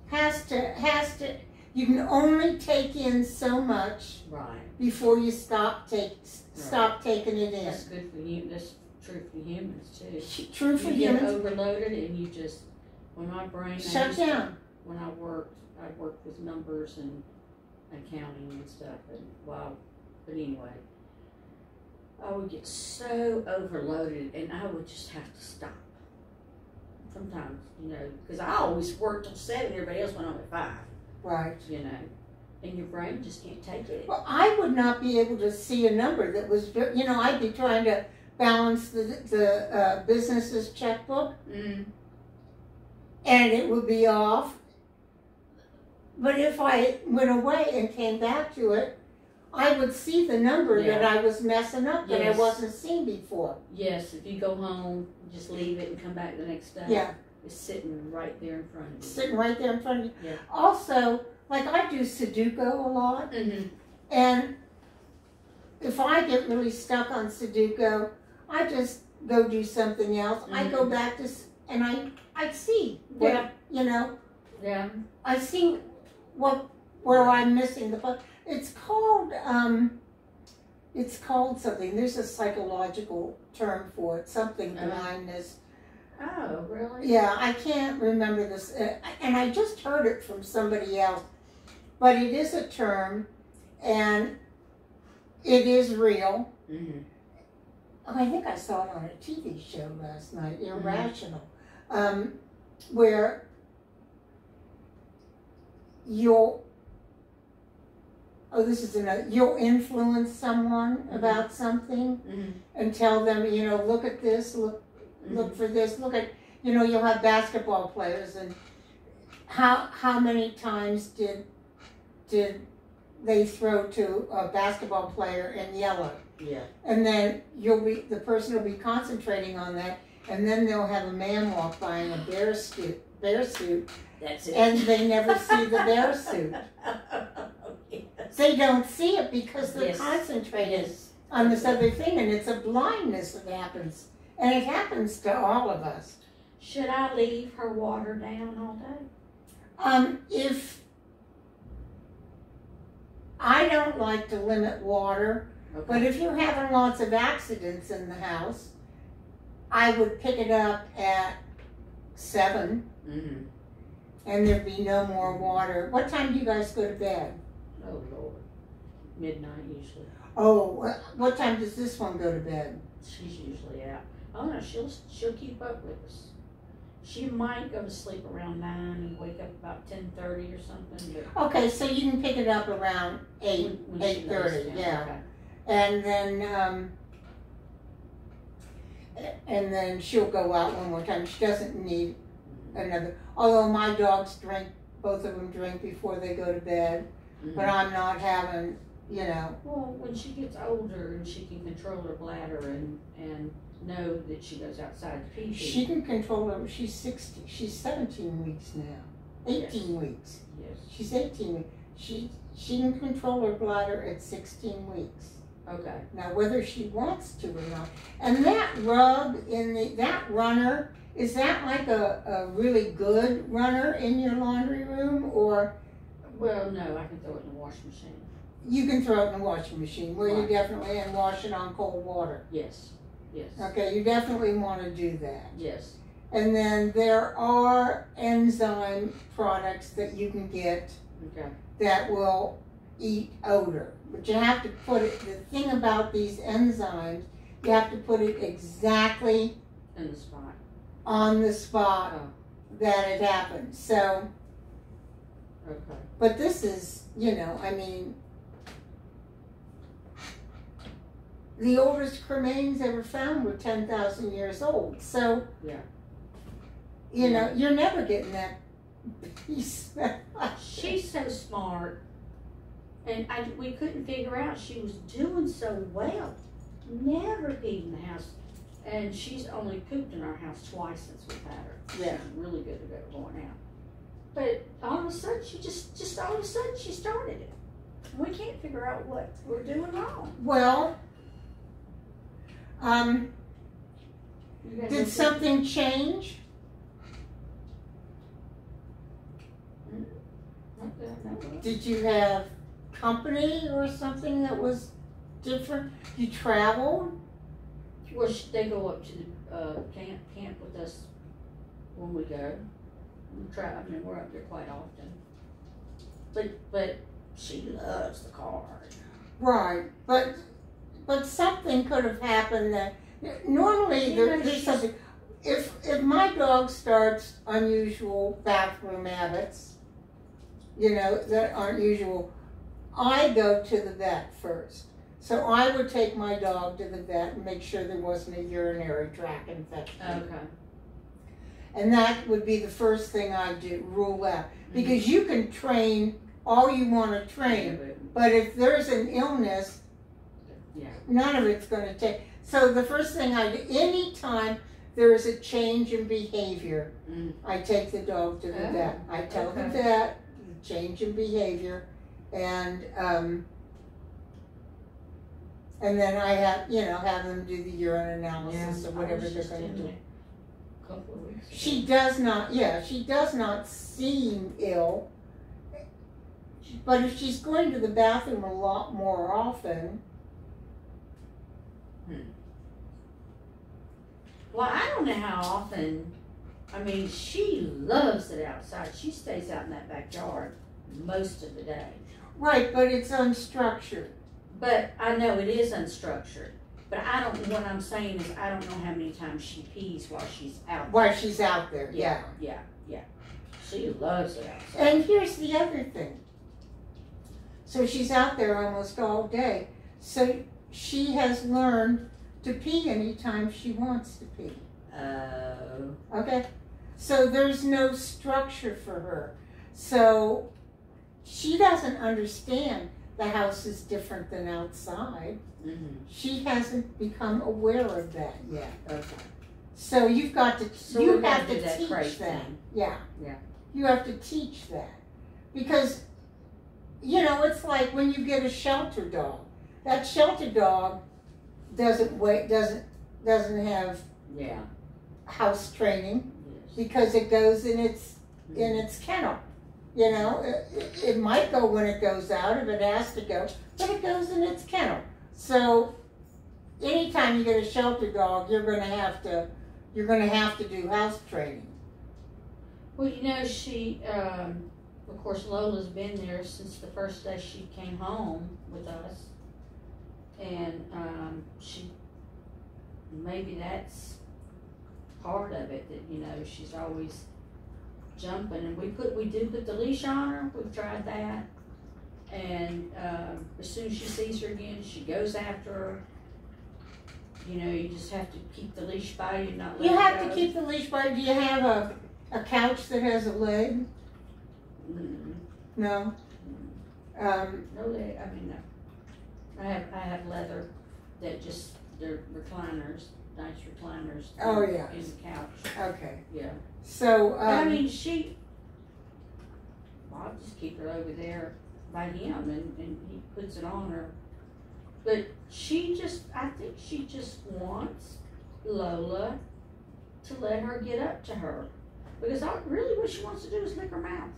Has to. You can only take in so much before you stop taking it in. That's good for you. That's true for humans too. True for you humans. Get overloaded, and you just when my brain shut down. When I worked with numbers and accounting and stuff, and wow. But anyway, I would get so overloaded, and I would just have to stop. Sometimes, you know, because I always worked till 7, everybody else went home at 5. Right. You know, and your brain just can't take it. Well, I would not be able to see a number that was, you know, I'd be trying to balance the business's checkbook, and it would be off. But if I went away and came back to it, I would see the number that I was messing up that I wasn't seeing before. Yes, if you go home, just leave it and come back the next day. Yeah. It's sitting right there in front of you. Sitting right there in front of you. Yeah. Also, like I do Sudoku a lot, and if I get really stuck on Sudoku, I just go do something else. I go back to, and I see what, you know. Yeah. I see where I'm missing the. It's called something. There's a psychological term for it. Something blindness. Oh, really? Yeah, I can't remember this, and I just heard it from somebody else. But it is a term, and it is real. Oh, I think I saw it on a TV show last night, Irrational, where you'll influence someone about something and tell them, you know, look at this, look for this, look at, you know, you'll have basketball players, and how many times did they throw to a basketball player in yellow? Yeah. And then the person will be concentrating on that, and then they'll have a man walk by in a bear suit. That's it. And they never see the bear suit. They don't see it because they're concentrated on this other thing, and it's a blindness that happens. And it happens to all of us. Should I leave her water down all day? If I don't like to limit water, but if you're having lots of accidents in the house, I would pick it up at 7, and there'd be no more water. What time do you guys go to bed? Oh, Lord. Midnight, usually. Oh, what time does this one go to bed? She's usually out. Oh, no, she'll keep up with us. She might go to sleep around 9 and wake up about 10:30 or something. But okay, so you can pick it up around 8:30, yeah. Okay. And then she'll go out one more time. She doesn't need another. Although my dogs drink, both of them drink before they go to bed. But I'm not having, you know. Well, when she gets older and she can control her bladder and know that she goes outside to pee. She can control her. She's 60. She's 17 weeks now. 18 weeks. Yes. She's 18 weeks. She can control her bladder at 16 weeks. Okay. Now, whether she wants to or not. And that rug that runner, is that like a really good runner in your laundry room, or? Well, no, I can throw it in the washing machine. You can throw it in the washing machine, where you definitely, and wash it on cold water. Yes. Yes. Okay, you definitely want to do that. Yes. And then there are enzyme products that you can get that will eat odor. But you have to put it, the thing about these enzymes, you have to put it exactly in the spot. On the spot that it happened. So, but this is, you know, I mean, the oldest cremains ever found were 10,000 years old. So, you know, you're never getting that piece. She's so smart. And we couldn't figure out she was doing so well. Never peed in the house. And she's only pooped in our house twice since we've had her. Yeah. She's really good at going out. But all of a sudden, she just all of a sudden, she started it. We can't figure out what we're doing wrong. Well, did something change? Did you have company or something that was different? You traveled? Well, they go up to the camp with us when we go. I mean, we're up there quite often. But she loves the car. Right, but something could have happened that normally there's something. If my dog starts unusual bathroom habits, that aren't usual, I go to the vet first. So I would take my dog to the vet and make sure there wasn't a urinary tract infection. Okay. And that would be the first thing I do, rule out. Because you can train all you want to train, but if there's an illness, none of it's going to take. So the first thing I do, anytime there is a change in behavior, I take the dog to the vet. I tell the vet the change in behavior, and then I have them do the urine analysis or whatever they're going to do. She does not seem ill, but if she's going to the bathroom a lot more often. Well, I don't know how often. I mean, she loves it outside. She stays out in that backyard most of the day. Right, but it's unstructured. But I know it is unstructured. But what I'm saying is I don't know how many times she pees while she's out there. While she's out there, yeah. She loves it outside. And here's the other thing. So she's out there almost all day. So she has learned to pee anytime she wants to pee. Okay? So there's no structure for her. So she doesn't understand the house is different than outside. She hasn't become aware of that yet. Okay. So you've got to you have to teach that. Yeah. You have to teach that. Because it's like when you get a shelter dog. That shelter dog doesn't have house training because it goes in its kennel. It might go when it goes out if it has to go, but it goes in its kennel. So anytime you get a shelter dog, you're going to have to do house training. Well, she, of course, Lola's been there since the first day she came home with us, and maybe that's part of it that she's always jumping, and we do put the leash on her. We've tried that, and as soon as she sees her again, she goes after her. You just have to keep the leash by you, not let You her have go. to keep the leash by. Do you have a couch that has a leg? No. No leg. I mean, no. I have leather that they're recliners, nice recliners. Oh yeah. In the couch. Okay. Yeah. So. I mean, I'll just keep her over there by him, and he puts it on her. But I think she just wants Lola to let her get up to her. Because really what she wants to do is lick her mouth.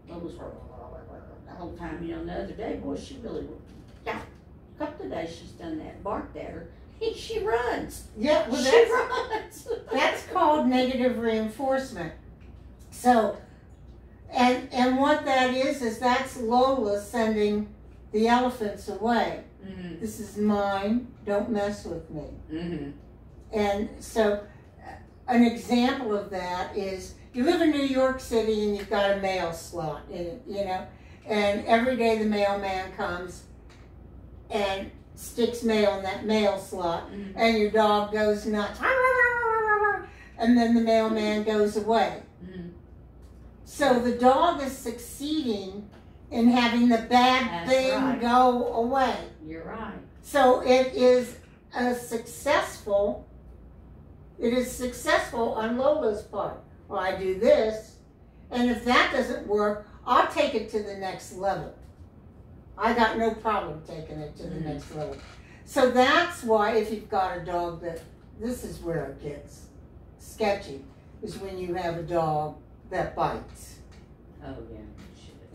Lola's the whole time, the other day, boy, she really, a couple of days she's done that, barked at her. She runs. Yeah, well, she runs. That's called negative reinforcement. So, and what that is that's Lola sending the elephants away. This is mine. Don't mess with me. And so, an example of that is you live in New York City and you've got a mail slot in it, and every day the mailman comes and sticks mail in that mail slot, and your dog goes nuts, and then the mailman goes away. So the dog is succeeding in having the bad thing go away. You're right. So it is successful on Lola's part. Well, I do this, and if that doesn't work, I'll take it to the next level. I got no problem taking it to the next level. So that's why if you've got a dog this is where it gets sketchy, is when you have a dog that bites. Oh, yeah.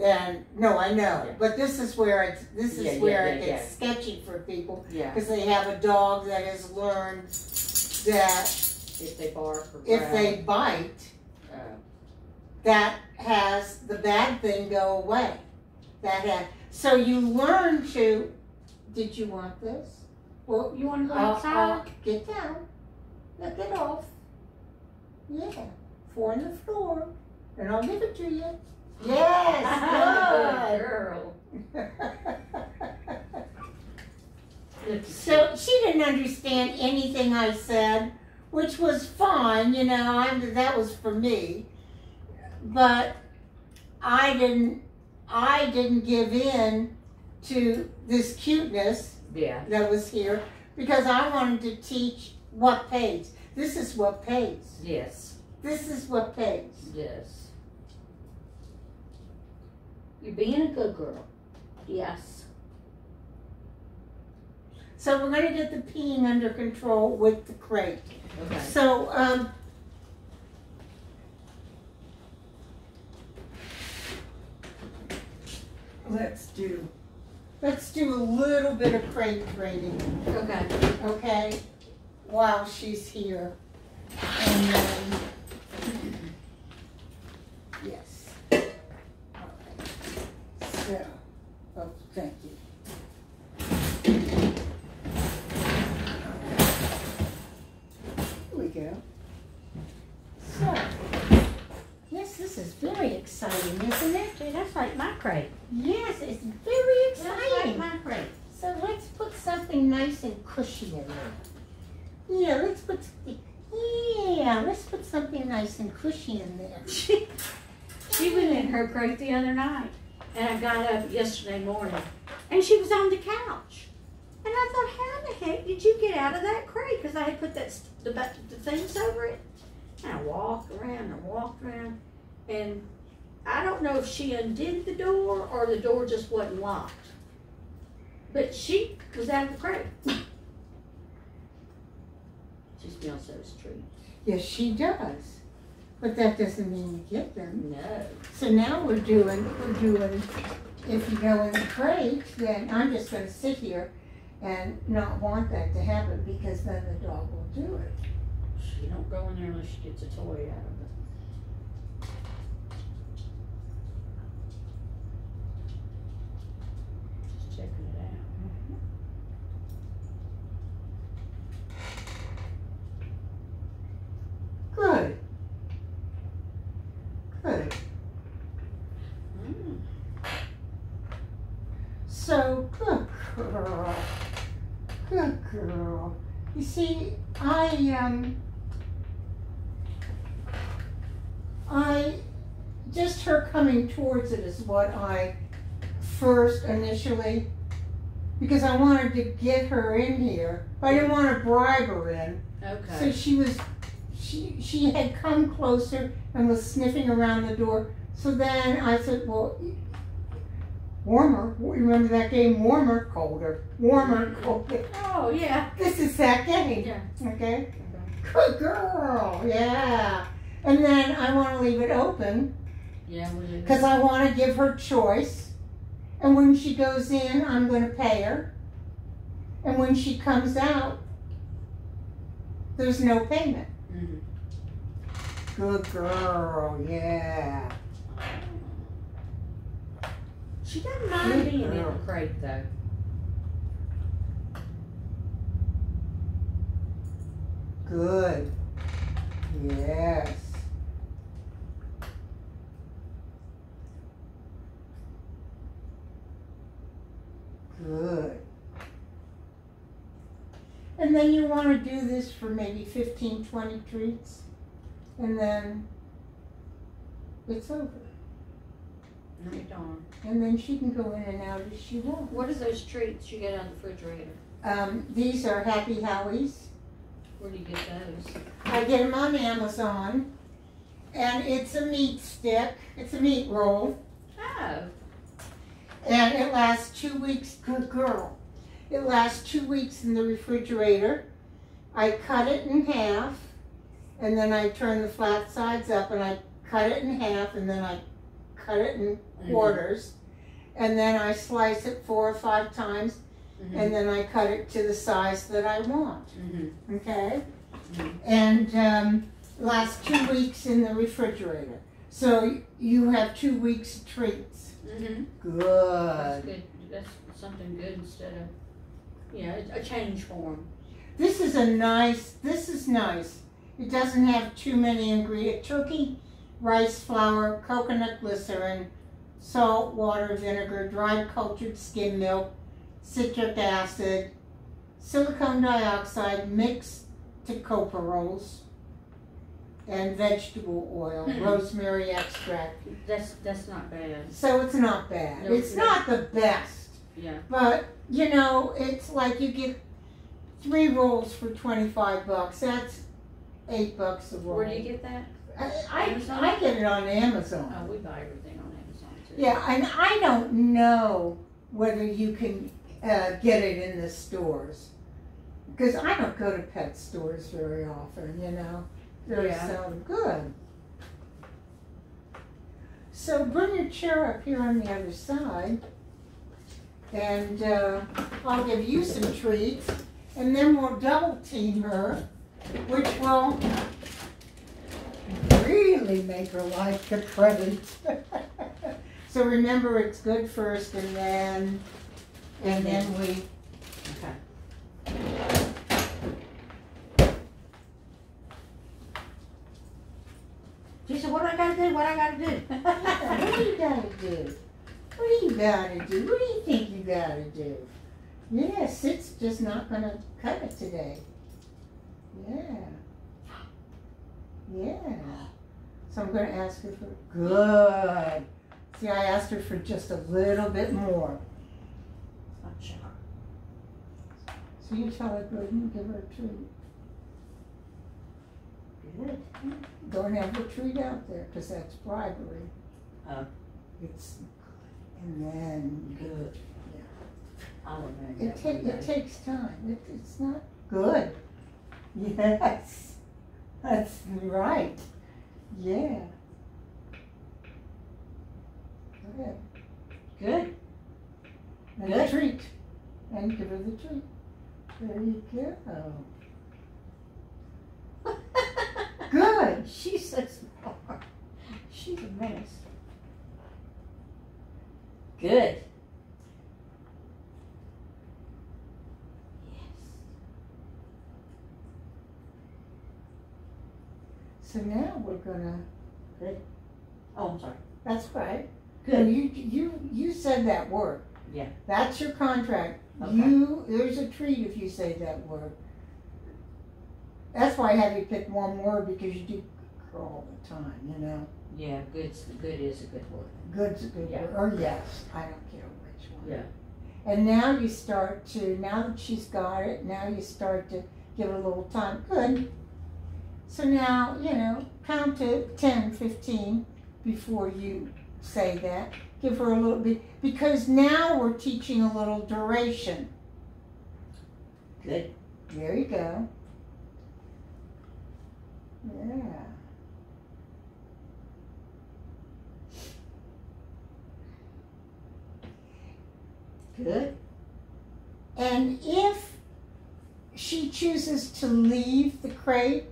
And no, I know, Yeah. but this is where it Yeah. gets sketchy for people Yeah. because they have a dog that has learned that If they bark or if they bite, that has the bad thing go away. So you learn to. Did you want this? Well, You want to go I'll outside? get down. Now get off. Yeah, 4 on the floor, and I'll give it to you. Yes, Girl. good. So she didn't understand anything I said, which was fine, you know. That was for me, but I didn't give in to this cuteness that was here because I wanted to teach what pays. This is what pays. Yes. This is what pays. Yes. You're being a good girl. Yes. So we're going to get the peeing under control with the crate. Okay. So, let's do a little bit of crate training, Okay. okay, while she's here. And then, yes. All right. So, oh, thank you. Here we go. So, yes, this is very exciting, isn't it? Gee, that's like my crate. Yes, it's very That's like exciting. my crate. So let's put something nice and cushy in there. Yeah, let's put something nice and cushy in there. She was in her crate the other night, and I got up yesterday morning, and she was on the couch. And I thought, how the heck did you get out of that crate? Because I had put the things over it. And I walked around, and I don't know if she undid the door or the door just wasn't locked. But she was out of the crate. She smells those treats. Yes, she does. But that doesn't mean you get them. No. So now we're doing, if you go in the crate, then I'm just going to sit here and not want that to happen because then the dog will do it. She don't go in there unless she gets a toy out of it. Just checking it out. Good. Good. Mm. So, good girl. Good girl. You see, just her coming towards it is what I first initially, because I wanted to get her in here, but I didn't want to bribe her in. Okay. So she had come closer and was sniffing around the door. So then I said, well, warmer. Remember that game, warmer, colder, warmer, colder. Oh, yeah. This is that game. Yeah. Okay. Good girl. Yeah. And then I want to leave it open Yeah, we do. because I want to give her choice. And when she goes in, I'm going to pay her. And when she comes out, there's no payment. Mm-hmm. Good girl. Yeah. She doesn't mind Good being in girl. the crate, though. Good. Yes. Good. And then you want to do this for maybe 15, 20 treats. And then it's over. Right on. And then she can go in and out as she wants. What are those treats you get out of the refrigerator? These are Happy Howies. Where do you get those? I get them on Amazon. And it's a meat stick. It's a meat roll. Oh. And it lasts 2 weeks. Good girl. It lasts 2 weeks in the refrigerator. I cut it in half. And then I turn the flat sides up and I cut it in half. And then I cut it in quarters, and then I slice it 4 or 5 times, and then I cut it to the size that I want. Okay? And last 2 weeks in the refrigerator. So you have 2 weeks of treats. Good. That's good. That's something good instead of, a change for them. This is nice. It doesn't have too many ingredients. Turkey, rice flour, coconut glycerin, salt, water, vinegar, dried cultured skim milk, citric acid, silicone dioxide mixed to tocopherols, and vegetable oil, rosemary extract. That's not bad. So it's not bad. No, it's not the best. Yeah. But, it's like you get 3 rolls for $25. That's $8 a roll. Where do you get that? I get it on Amazon. Oh, we buy everything on Amazon too. Yeah, and I don't know whether you can get it in the stores. Because I don't go to pet stores very often, Very seldom. Good. So bring your chair up here on the other side. And I'll give you some treats. And then we'll double team her, which will really make her like the present. So remember, it's good first, and then we. Okay. She said, "What do I gotta do? What I gotta do?" What do you gotta do? What do you gotta do? What do you think you gotta do? Yes, it's just not gonna cut it today. Yeah. Yeah. So I'm gonna ask her for, good. See, I asked her for just a little bit more. So you tell her good and give her a treat. Good. Don't have the treat out there, because that's bribery. It's, and then good. I'll remember. It takes time. It's not good. Yes. That's right. Yeah. Good. Good. And a treat. And give her the treat. There you go. Good. She's so smart. She's a mess. Good. So now we're gonna. Good. Oh, I'm sorry. That's right. Good. No, you said that word. Yeah. That's your contract. Okay. There's a treat if you say that word. That's why I have you pick one word, because you do all the time, Yeah, good is a good word. Good's a good word. Or yes, I don't care which one. Yeah. And now you start to, now that she's got it, now you start to give her a little time. Good. So now, count to 10, 15 before you say that. Give her a little bit, because now we're teaching a little duration. Good. There you go. Yeah. Good. And if she chooses to leave the crate,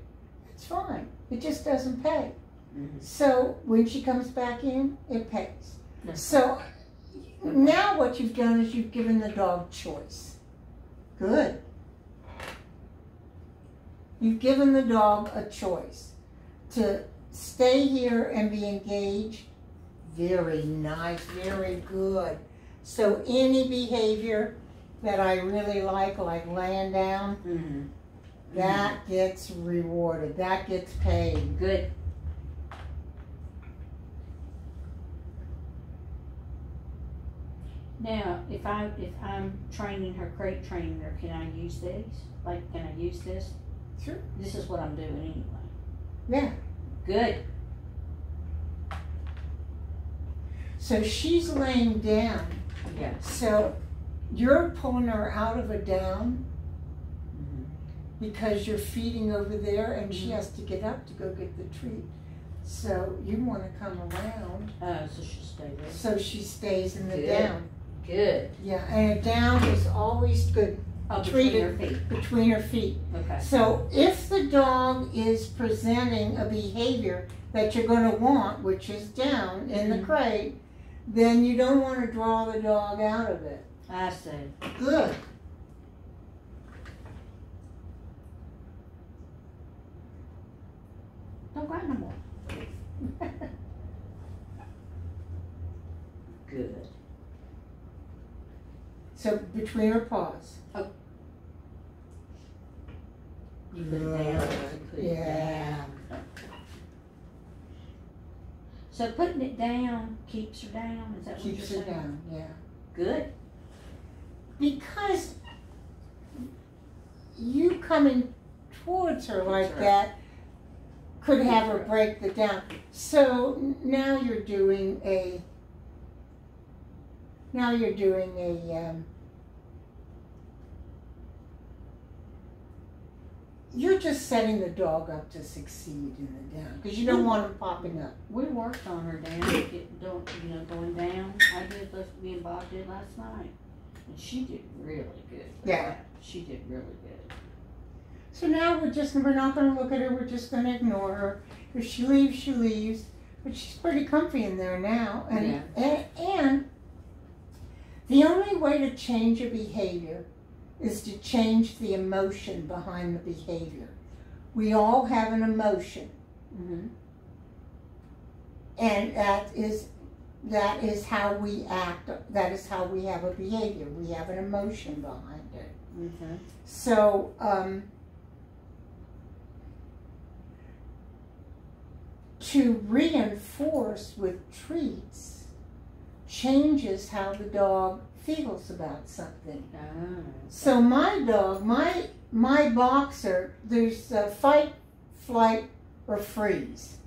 it's fine. It just doesn't pay. So when she comes back in, it pays. So now what you've done is you've given the dog choice. Good. You've given the dog a choice to stay here and be engaged. Very nice, very good. So any behavior that I really like laying down, that gets rewarded. That gets paid. Good. Now, if I'm training her, crate training her, can I use these? Like, can I use this? Sure. This is what I'm doing anyway. Yeah. Good. So she's laying down. Yeah. So you're pulling her out of a down because you're feeding over there, and she has to get up to go get the treat. So you want to come around. So she'll stay there. So she stays in the Good. down. Good. Yeah, and a down is always good. Between her feet. Between her feet. Okay. So if the dog is presenting a behavior that you're going to want, which is down in the crate, then you don't want to draw the dog out of it. I see. Good. Don't cry no more. Good. So between her paws. You put it down. Put it down. So putting it down keeps her down? Is that what Keeps her you're saying? down, yeah. Good. Because you coming towards her like that could have her break the down. So now you're doing a you're just setting the dog up to succeed in the down because you don't want him popping up. We worked on her down, going down. Me and Bob did last night, and she did really good. Yeah, she did really good. So now we're not going to look at her. We're just going to ignore her. If she leaves, she leaves. But she's pretty comfy in there now, and the only way to change a behavior is to change the emotion behind the behavior. We all have an emotion. And that is how we act. That is how we have a behavior. We have an emotion behind it. So, to reinforce with treats changes how the dog feels about something. So my dog, my boxer, there's fight, flight, or freeze,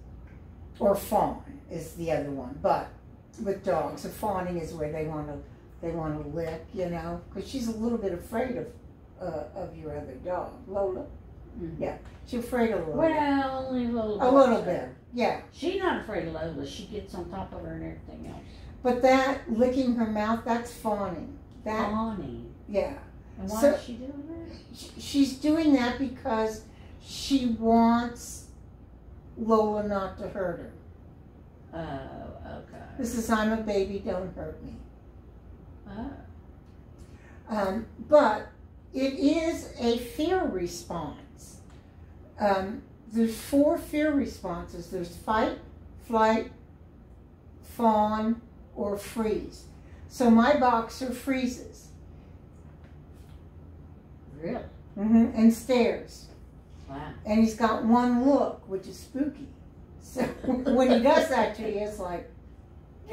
or fawn is the other one. But with dogs, the fawning is where they want to lick, because she's a little bit afraid of your other dog, Lola. Yeah, she's afraid of Lola. Well, only Lola. A little bit, yeah. She's not afraid of Lola. She gets on top of her and everything else. But that licking her mouth, that's fawning. Fawning? Yeah. And why is she doing that? She's doing that because she wants Lola not to hurt her. Oh, okay. This is, I'm a baby, don't hurt me. Oh. But it is a fear response. There's 4 fear responses. There's fight, flight, fawn, or freeze. So my boxer freezes. Really? And stares. Wow. And he's got one look, which is spooky. So when he does that to you, it's like,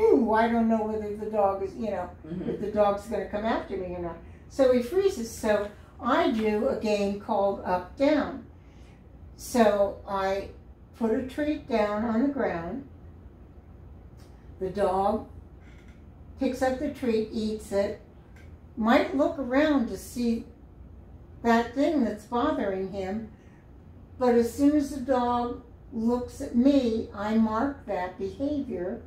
ooh, I don't know whether the dog is, if the dog's going to come after me or not. So he freezes. So I do a game called up, down. So I put a treat down on the ground. The dog picks up the treat, eats it, might look around to see that thing that's bothering him, but as soon as the dog looks at me, I mark that behavior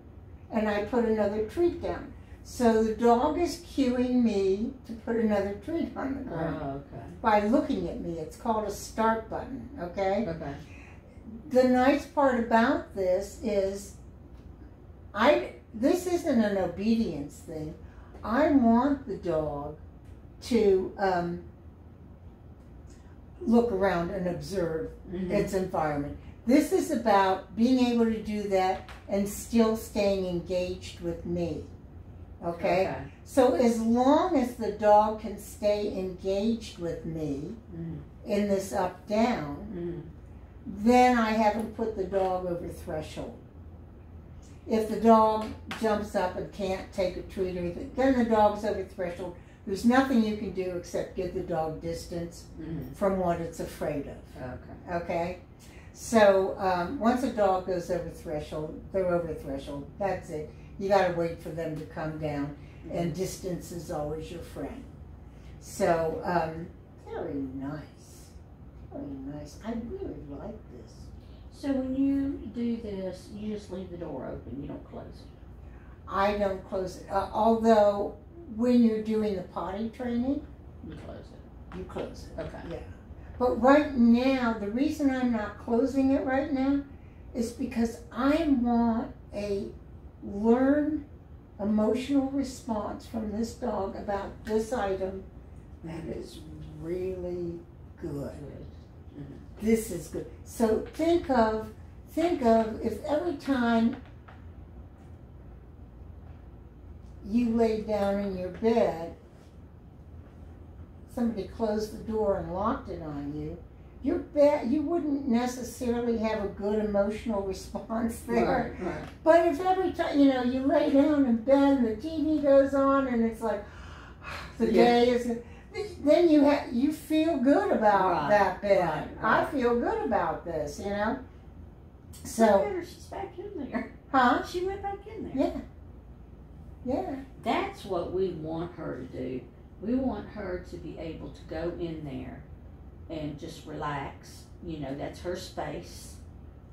and I put another treat down. So the dog is cueing me to put another treat on the ground by looking at me. It's called a start button, okay? Okay. The nice part about this is this isn't an obedience thing. I want the dog to look around and observe its environment. This is about being able to do that and still staying engaged with me. Okay? So as long as the dog can stay engaged with me in this up-down, then I haven't put the dog over threshold. If the dog jumps up and can't take a treat or anything, then the dog's over threshold. There's nothing you can do except give the dog distance from what it's afraid of. Okay? So once a dog goes over threshold, they're over threshold. That's it. You got to wait for them to come down, and distance is always your friend. So very nice. Very nice. I really like this. So when you do this, you just leave the door open. You don't close it. I don't close it. Although when you're doing the potty training, You close it. you close it. Okay. Yeah. But right now, the reason I'm not closing it right now is because I want a learned emotional response from this dog about this item that is really good. This is good. So think of if every time you laid down in your bed, somebody closed the door and locked it on you, your bed, you wouldn't necessarily have a good emotional response there. Right, right. But if every time, you know, you lay down in bed and the TV goes on and it's like, the day is, then you feel good about that bed. I feel good about this, you know. So She's back in there. Huh? She went back in there. Yeah. Yeah. That's what we want her to do. We want her to be able to go in there and just relax. You know, that's her space.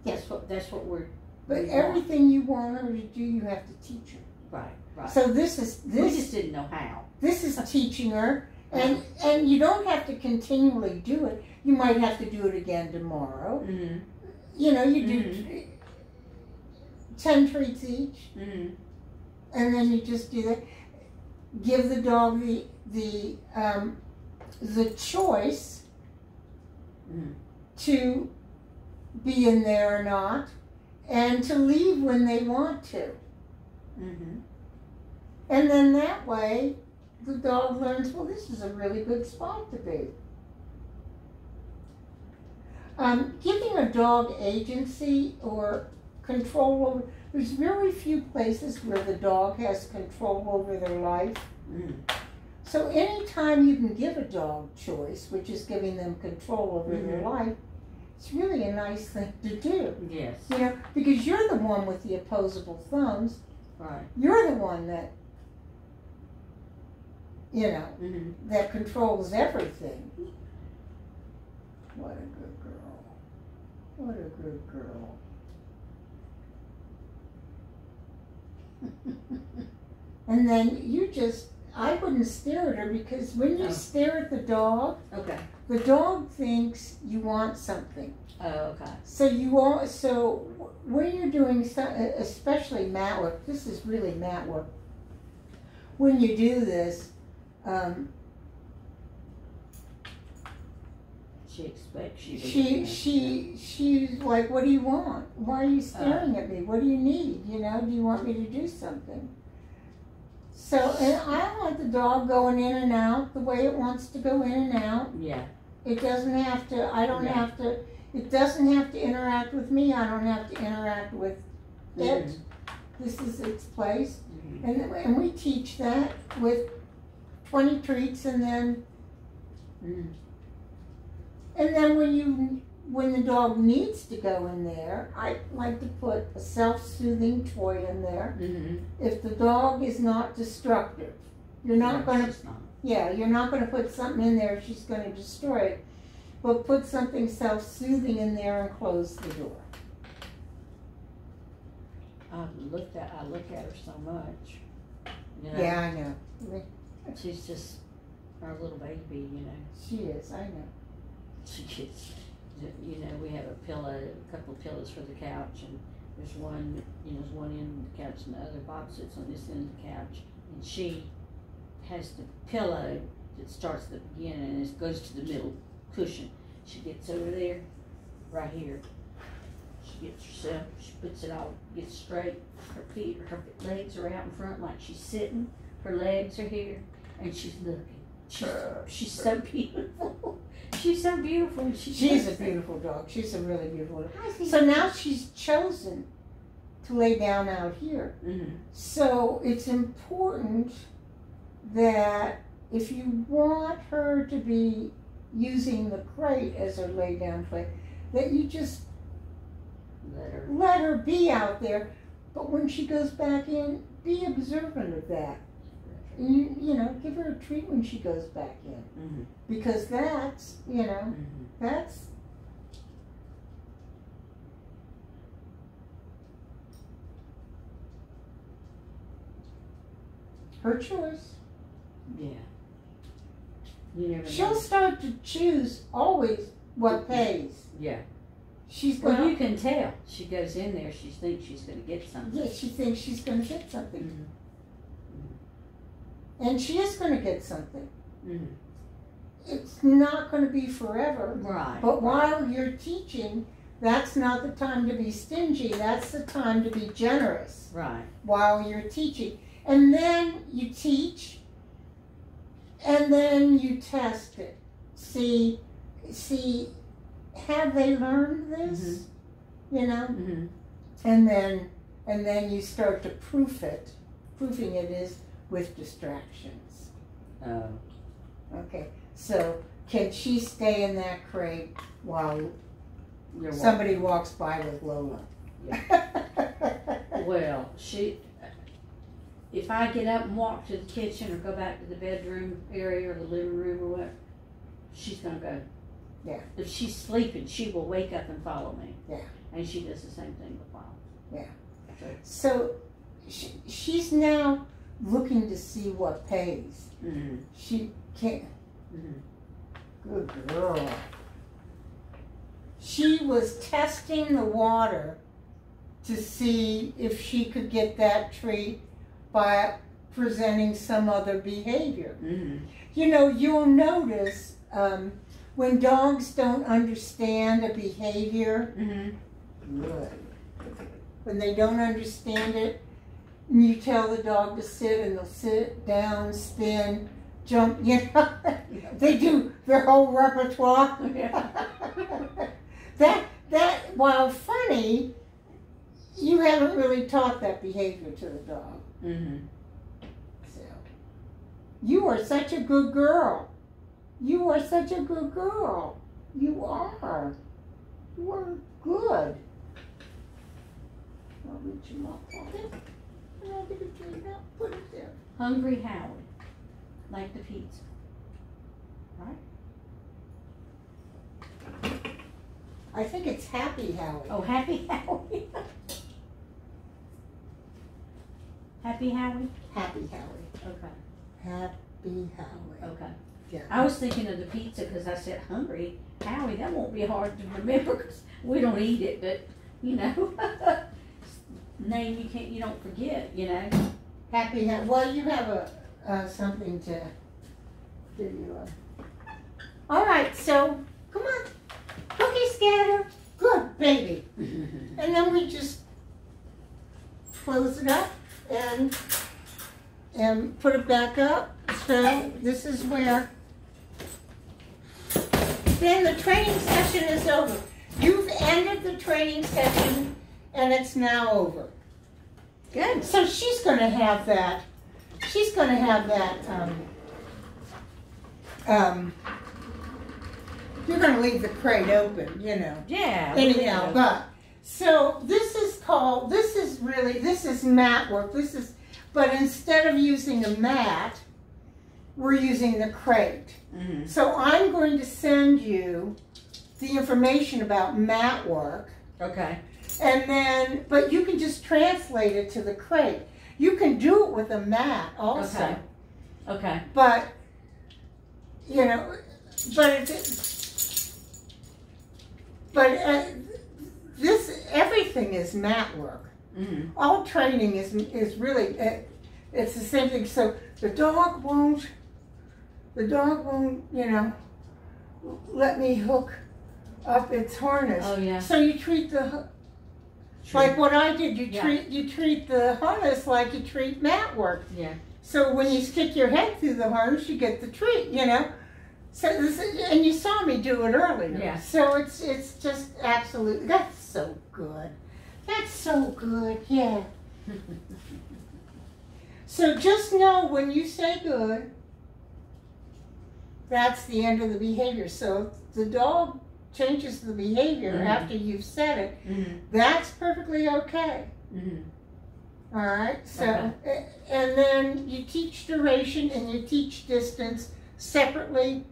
That's what we're. But everything you want her to do, you have to teach her. Right, right. So We just didn't know how. This is teaching her, and you don't have to continually do it. You might have to do it again tomorrow. Mm-hmm. You know, you do 10 treats each, and then you just do that. Give the dog the choice to be in there or not, and to leave when they want to. And then that way, the dog learns, well, this is a really good spot to be. Giving a dog agency or control over, there's very few places where the dog has control over their life. So anytime you can give a dog choice, which is giving them control over their life, it's really a nice thing to do. Yes. You know, because you're the one with the opposable thumbs. Right. You're the one that, you know, that controls everything. What a good girl. What a good girl. And then you just, I wouldn't stare at her, because when you stare at the dog, the dog thinks you want something. Oh, okay. So when you're doing especially mat work, this is really mat work. When you do this, she expects you to. She's like, what do you want? Why are you staring at me? What do you need? You know, do you want me to do something? So, and I want the dog going in and out the way it wants to go in and out. Yeah. It doesn't have to, I don't have to, it doesn't have to interact with me. I don't have to interact with it. This is its place. And we teach that with 20 treats, and then when the dog needs to go in there, I like to put a self-soothing toy in there. If the dog is not destructive, you're not going to. Yeah, you're not going to put something in there she's going to destroy it, but put something self-soothing in there and close the door. I look at her so much. You know? Yeah, I know. She's just our little baby, you know. She is, I know. She gets, you know, we have a couple of pillows for the couch, and there's one, you know, there's one end of the couch and the other Bob sits on this end of the couch, and she has the pillow that starts at the beginning and it goes to the middle cushion. She gets over there, right here. She gets herself, she puts it all, gets straight. Her legs are out in front like she's sitting. Her legs are here, and she's looking. She's so beautiful. She's so beautiful. She's a beautiful dog. She's a really beautiful dog. So now she's chosen to lay down out here. So it's important that if you want her to be using the crate as her lay down place, that you just let her be out there. But when she goes back in, be observant of that. You know, give her a treat when she goes back in. Because that's, you know, that's Her choice. Yeah. You never She'll know. start to choose always what pays. Yeah. She's Well, gonna. you can tell. She goes in there, she thinks she's going to get something. Yeah, she thinks she's gonna get something, Mm-hmm. and she is gonna get something. Mm-hmm. It's not gonna be forever. Right. But while you're teaching, that's not the time to be stingy. That's the time to be generous. Right. While you're teaching, and then you teach, and then you test it. See, have they learned this? Mm-hmm. You know, Mm-hmm. and then you start to proof it. Proofing it is with distractions. Oh. Okay, so can she stay in that crate while You're somebody walks by with Lola? Well, if I get up and walk to the kitchen or go back to the bedroom area or the living room or what, she's gonna go. Yeah. If she's sleeping, she will wake up and follow me. Yeah. And she does the same thing with Wild. Yeah. So So she's now looking to see what pays. mm-hmm. She can't. Mm-hmm. Good girl. She was testing the water to see if she could get that treat by presenting some other behavior. Mm-hmm. You know, you'll notice when dogs don't understand a behavior, Mm-hmm. good. When they don't understand it, and you tell the dog to sit, and they'll sit down, spin, jump, you know, they do their whole repertoire. Yeah. That, while funny, you haven't really taught that behavior to the dog. Mm-hmm. So, you are such a good girl. You are such a good girl. You are. You are good. I'll reach him up on it. And I'll get a treat out. Put it there. Hungry Howie. Like the pizza. Right? I think it's Happy Howie. Oh, Happy Howie. Happy Howie? Happy Howie. Okay. Happy Howie. Okay. Yeah. I was thinking of the pizza because I said Hungry Howie. That won't be hard to remember because we don't eat it, but you know, name you don't forget. You know. Happy Howie. Well, you have a something to give you a. All right, so come on, cookie scatter. Good baby. And then we just close it up and put it back up. So this is where. Then the training session is over. You've ended the training session and it's now over. Good. So she's going to have that. She's going to have that. You're going to leave the crate open, you know. Yeah. Anyhow, but so this is mat work. But instead of using a mat, we're using the crate. Mm-hmm. So I'm going to send you the information about mat work. Okay. And then, but you can just translate it to the crate. You can do it with a mat also. Okay. Okay. But, you know, everything is mat work. Mm-hmm. All training is really, it's the same thing. So the dog won't, you know, let me hook up its harness. Oh yeah. So you treat like what I did. You treat the harness like you treat mat work. Yeah. So when you stick your head through the harness, you get the treat. You know. So and you saw me do it earlier. Yeah. So it's just absolutely. That's so good. That's so good. Yeah. So just know when you say good, that's the end of the behavior. So if the dog changes the behavior after you've said it, that's perfectly okay. All right. So and then you teach duration and you teach distance separately,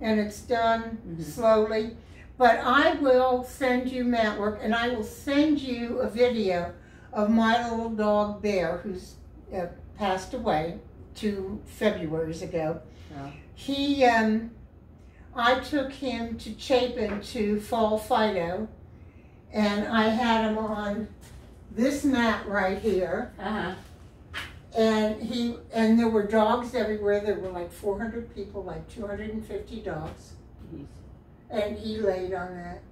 and it's done slowly. But I will send you mat work, and I will send you a video of my little dog Bear, who's passed away 2 Februaries ago. Oh. He, I took him to Chapin to Fall Fido, and I had him on this mat right here. Uh-huh. And there were dogs everywhere. There were like 400 people, like 250 dogs. Jeez. And he laid on that.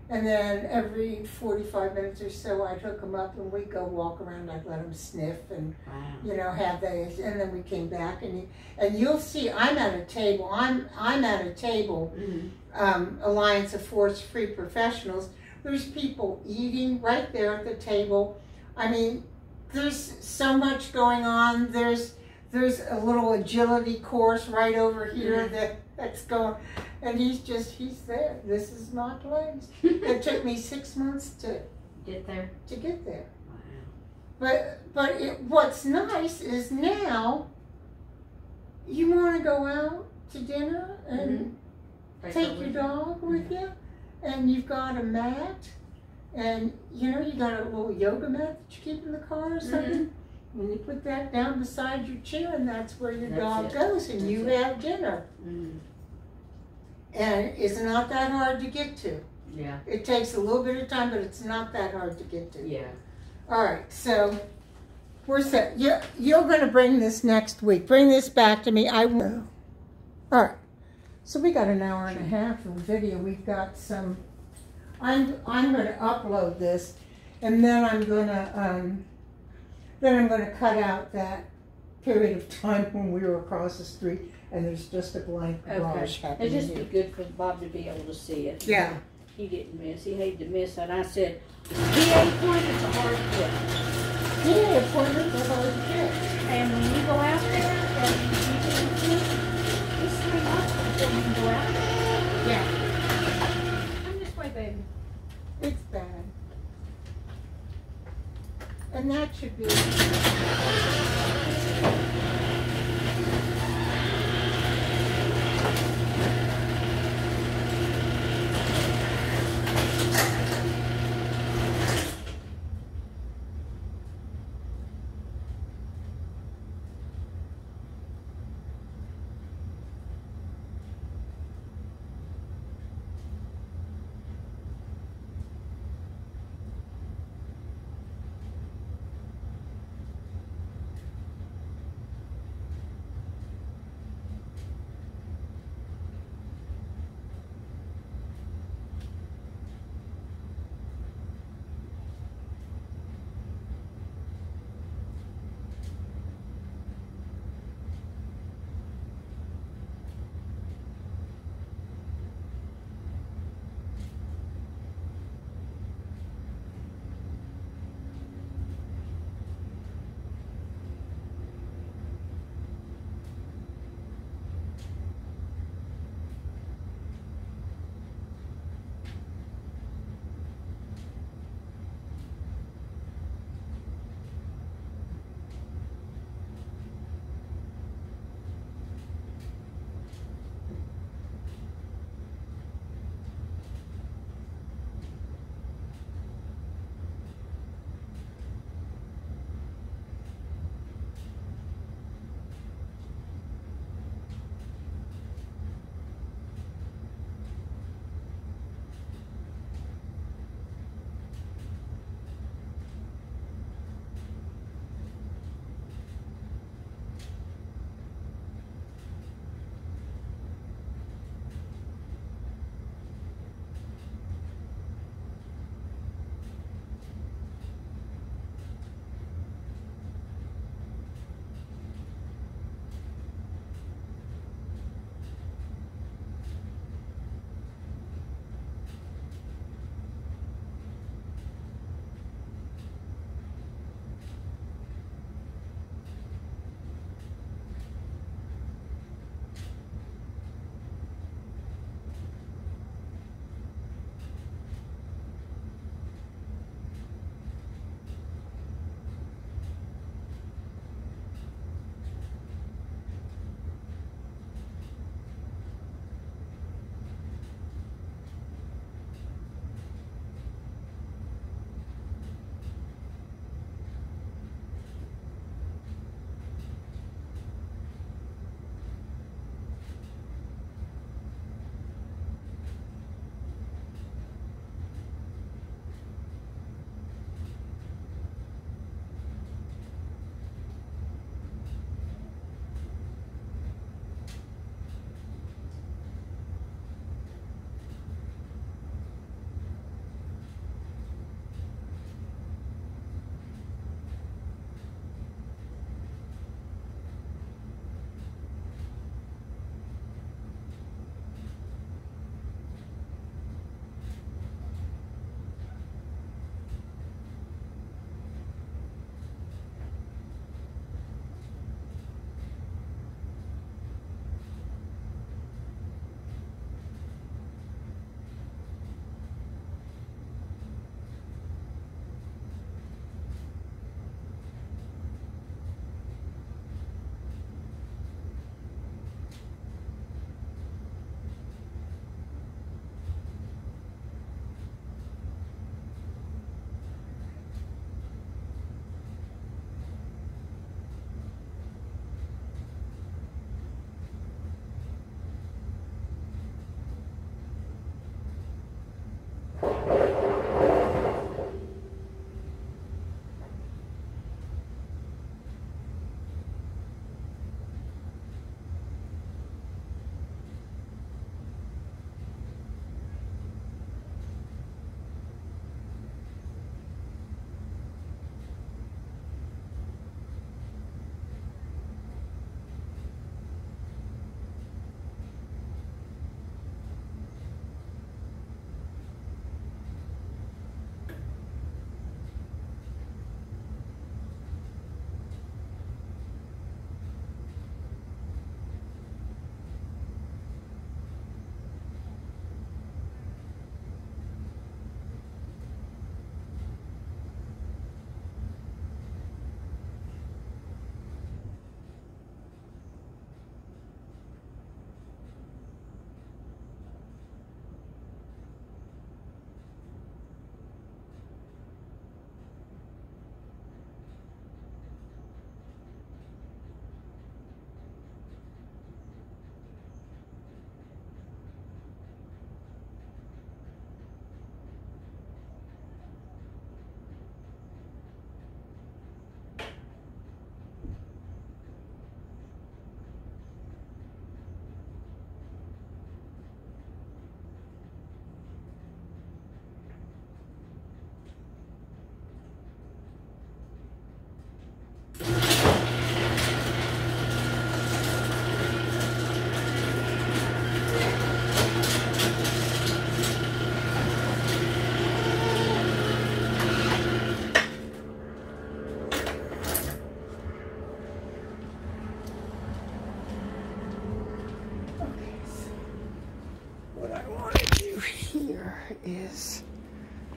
And then every 45 minutes or so, I'd hook him up and we'd go walk around. I'd let him sniff and, you know, have those. And then we came back and you'll see, I'm at a table. I'm at a table, Alliance of Force-Free Professionals. There's people eating right there at the table. I mean, there's so much going on. There's a little agility course right over here that's going, and he's there. This is my place. It took me 6 months to get there. Wow. But what's nice is now you want to go out to dinner and take your dog with you, and you've got a mat. And, you know, you got a little yoga mat that you keep in the car or something. And you put that down beside your chair, and that's where your dog goes, and you have dinner. And it's not that hard to get to. Yeah. It takes a little bit of time, but it's not that hard to get to. Yeah. All right, so we're set. You're going to bring this next week. Bring this back to me. I will. All right. So we got an hour and a half of video. We've got some... I'm going to upload this, and then I'm going to cut out that period of time when we were across the street and there's just a blank garage happening. It'd just be good for Bob to be able to see it. Yeah. He didn't miss. He hated to miss it. I said, PA appointments are hard to get. PA appointments are hard to get. And when you go out there and you can it's 3 months before you can go out there. Yeah. Baby. It's bad. And that should be... here is